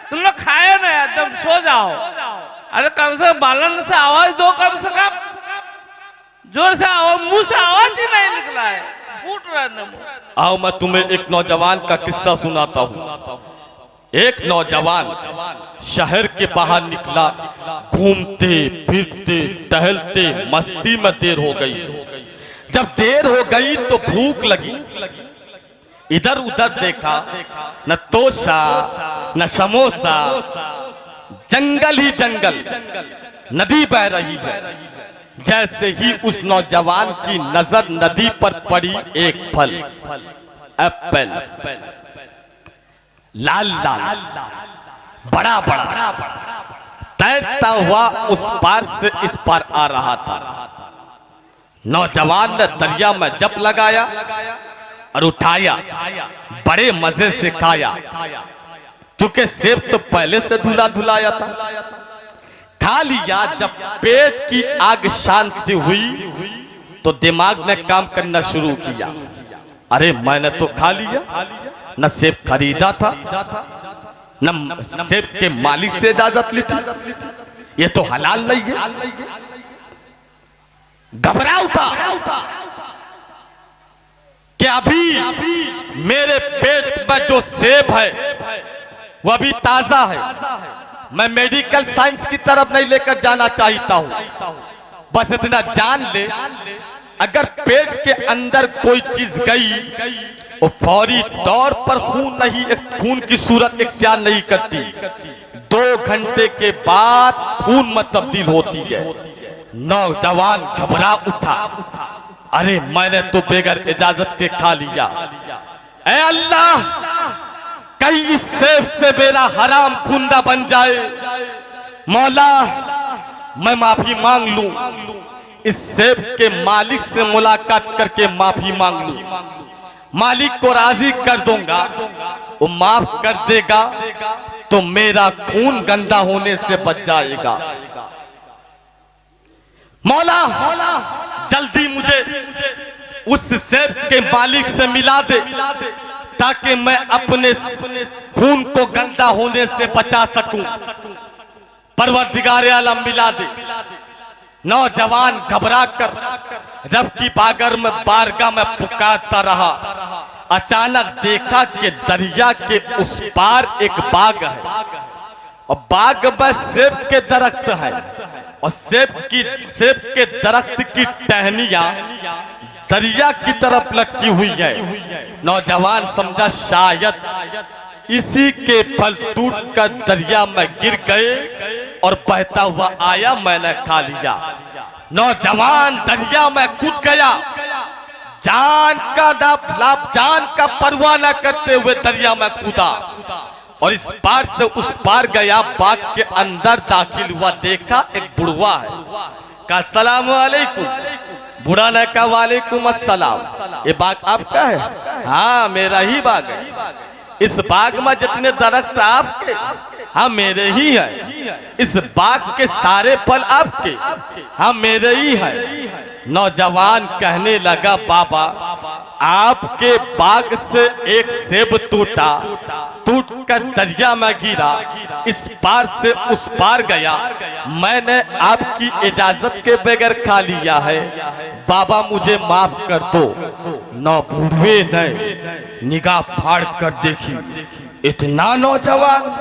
S3: तुम लोग खाए ना, तब सो जाओ। अरे कम से कम बालन से आवाज दो, कम से कम जोर से आवाज, मुंह से आवाज ही नहीं निकला है, फूट रहा है।
S5: आओ मैं तुम्हें एक नौजवान का किस्सा सुनाता हूँ। एक नौजवान शहर के बाहर निकला, घूमते फिरते टहलते मस्ती में देर हो गई। जब देर हो गई तो भूख लगी, इधर उधर देखा, न तोशा न समोसा, जंगल ही जंगल, नदी बह रही है। जैसे ही उस नौजवान की नजर नदी पर पड़ी, एक फल एप्पल, लाल लाल, बड़ा बड़ा, तैरता हुआ उस पार से इस पार आ रहा था। नौजवान ने दरिया में जप लगाया और उठाया, बड़े मजे से खाया, क्योंकि सेब तो पहले से धुला धुलाया था। खा लिया। जब पेट की आग शांति हुई तो दिमाग ने काम करना शुरू किया। अरे मैंने तो खा लिया, न सेब खरीदा था, न सेब के मालिक से इजाजत ली थी, ये तो हलाल नहीं है। घबरा उठा कि अभी मेरे पेट में जो सेब है वो अभी ताजा है। मैं मेडिकल साइंस की तरफ नहीं लेकर जाना चाहता हूं, बस इतना जान ले, अगर पेट के अंदर कोई चीज गई वो फौरी तौर पर खून की सूरत इख्तियार नहीं करती, 2 घंटे के बाद खून में तब्दील होती है। नौजवान घबरा उठा, अरे मैंने तो बगैर इजाजत के खा लिया। ऐ अल्लाह, कहीं इस सेब से मेरा हराम खून न बन जाए। मौला, मैं माफी मांग लूं, इस सेब के मालिक से मुलाकात करके माफी मांग लूं, मालिक को राजी कर दूंगा, वो माफ कर देगा तो मेरा खून गंदा होने से बच जाएगा। मौला, जल्दी मुझे उस सेब के मालिक से मिला दे ताकि मैं अपने खून को गंदा होने से बचा सकूं। परवरदिगार आलम मिला दे। नौजवान घबरा कर रब की बारगाह में पुकारता रहा। अचानक देखा कि दरिया के उस पार एक बाग है और बाग में सेब के दरख्त है और सेब के दरख्त की टहनियां दरिया की तरफ लटकी हुई है। नौजवान समझा शायद इसी के फल टूट कर दरिया में गिर गए और बहता हुआ आया, मैंने खा लिया। नौजवान दरिया में कूद गया, जान का परवाह न करते हुए दरिया में कूदा और इस पार से उस पार गया। बाग के अंदर दाखिल हुआ, देखा एक बुढ़वा है। कहा अस्सलाम वालेकुम। बुढ़ा ने कहा वालेकुम अस्सलाम। ये बाग आपका है? हाँ, मेरा ही बाग है। इस बाग में जितने दरख्त आपके, हाँ मेरे ही है, इस बाग के सारे फल आपके, हाँ मेरे ही है। नौजवान कहने लगा बाबा आपके बाग से एक सेब टूटा, टूट कर दरिया में गिरा, इस पार से उस पार गया, मैंने आपकी इजाजत के बगैर खा लिया है, बाबा मुझे माफ कर दो। नौ बूढ़े ने निगाह फाड़ कर देखी, इतना नौजवान,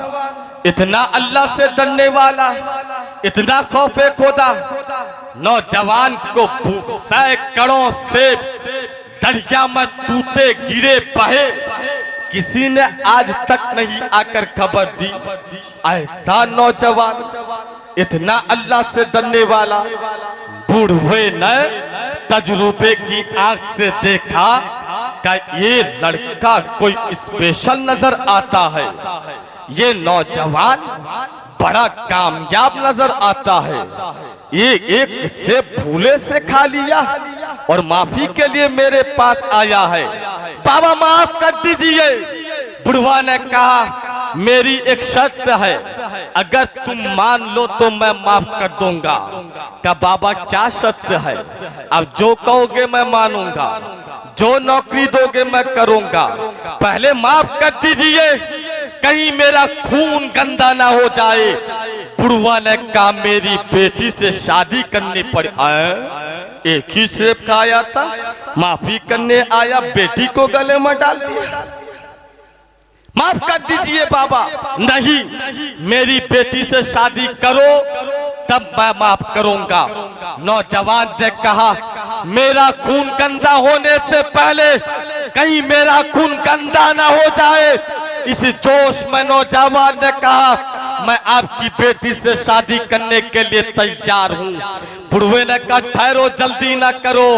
S5: इतना अल्लाह से डरने वाला, इतना खौफे खुदा, नौजवान को सैकड़ों से दरिया में टूटे गिरे बहे, किसी ने आज तक नहीं आकर खबर दी। ऐसा नौजवान, इतना अल्लाह से डरने वाला, बूढ़े ने तजुर्बे की आंख से देखा कि ये लड़का कोई स्पेशल नजर आता है, ये नौजवान बड़ा कामयाब नजर आता है, ये एक से भूले से खा लिया और माफी के लिए मेरे पास आया है, बाबा माफ कर दीजिए। बुढ़वा ने कहा मेरी एक शर्त है, अगर तुम मान लो तो मैं माफ कर दूंगा। का बाबा क्या शर्त है? अब जो कहोगे मैं मानूंगा, जो नौकरी दोगे मैं करूंगा, पहले माफ कर दीजिए कहीं मेरा खून गंदा ना हो जाए। बुढ़वा ने कहा मेरी बेटी से शादी करनी पड़ी। एक ही सेब खाया था, माफी करने आया, बेटी को गले में डाल दिया। माफ कर दीजिए बाबा। नहीं, मेरी बेटी से शादी करो तब मैं माफ करूंगा। नौजवान ने कहा मेरा खून गंदा होने से पहले कहीं मेरा खून गंदा ना हो जाए। इस जोश में नौजवान ने कहा मैं आपकी बेटी से शादी करने के लिए तैयार हूँ। बुढ़वे ने कहा ठहरो, जल्दी ना करो,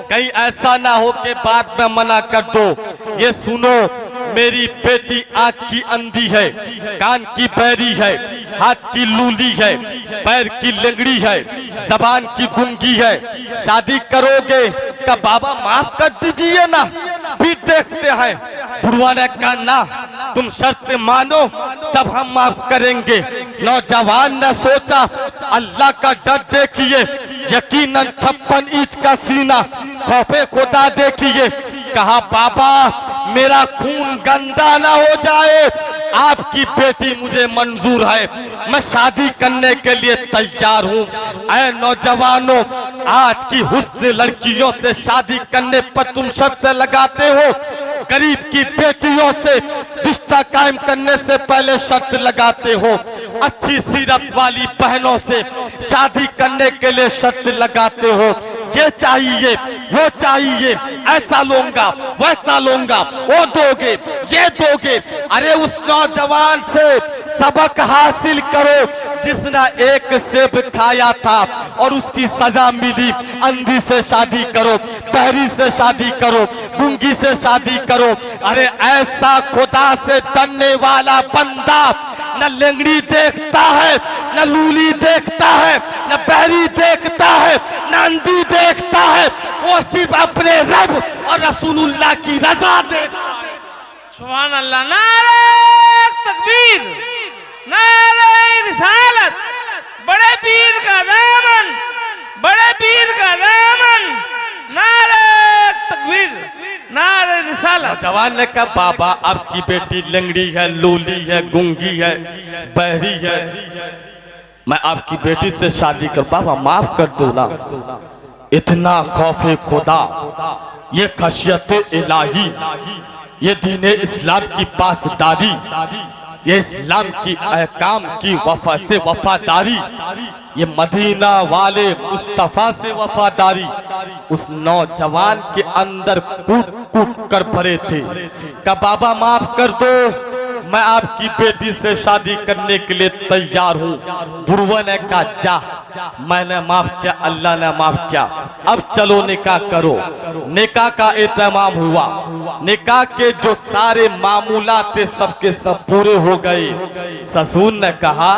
S5: कहीं ऐसा ना हो कि बाद में मना कर दो। ये सुनो, मेरी बेटी आँख की अंधी है, कान की बहरी है, हाथ की लूली है, पैर की लंगड़ी है, जबान की गूंगी है। शादी करोगे का बाबा माफ कर दीजिए ना, फिर देखते हैं। बुढ़वा ने कहा ना, तुम शर्त मानो तब हम माफ करेंगे। नौजवान ने सोचा अल्लाह का डर देखिए, यकीनन 56 इंच का सीना, खौफे खुदा देखिए। कहा बाबा मेरा खून गंदा ना हो जाए, आपकी बेटी मुझे मंजूर है, मैं शादी करने के लिए तैयार हूँ। ऐ नौजवानों, आज की हुस्न लड़कियों से शादी करने पर तुम शर्त लगाते हो, गरीब की बेटियों से रिश्ता कायम करने से पहले शर्त लगाते हो, अच्छी सीरत वाली बहनों से शादी करने के लिए शर्त लगाते हो। ये चाहिए, वो चाहिए, ऐसा लूंगा, वैसा लूंगा, वो दोगे, ये दोगे। अरे उस नौजवान से सबक हासिल करो जिसने एक सेब खाया था और उसकी सजा मिली। अंधी से शादी करो, बहरी से शादी करो, गूंगी से शादी करो। अरे ऐसा खुदा से डरने वाला बंदा न लेंगड़ी देखता है, न लूली देखता है, न बहरी देखता है, न अंधी देखता है, वो सिर्फ अपने रब और रसूलुल्लाह की रजा देखता है।
S3: सुभान अल्लाह। नारे तकबीर, नारे रिसालत, बड़े पीर का दामन, बड़े पीर का दामन, नारे तकबीर, नारे रिसालत।
S5: जवान ने कहा बाबा आपकी बेटी लंगड़ी है, लूली है, गूंगी है, बहरी है, मैं आपकी बेटी से शादी कर, बाबा माफ कर दो ना। इतना खौफे खुदा, ये खशियत इलाही, ये दीन इस्लाम की पासदारी, ये इस्लाम की अहकाम की वफा से वफादारी, ये मदीना वाले मुस्तफा से वफादारी उस नौजवान के अंदर कूट कूट कर भरे थे। का बाबा माफ कर दो, मैं आपकी बेटी से शादी करने के लिए तैयार हूँ। बुढ़वा ने कहा जा, मैंने माफ किया, अल्लाह ने माफ किया, अब चलो निकाह करो। निकाह का एहतमाम हुआ, निकाह के जो सारे मामूलात थे सबके सब पूरे हो गए। ससुर ने कहा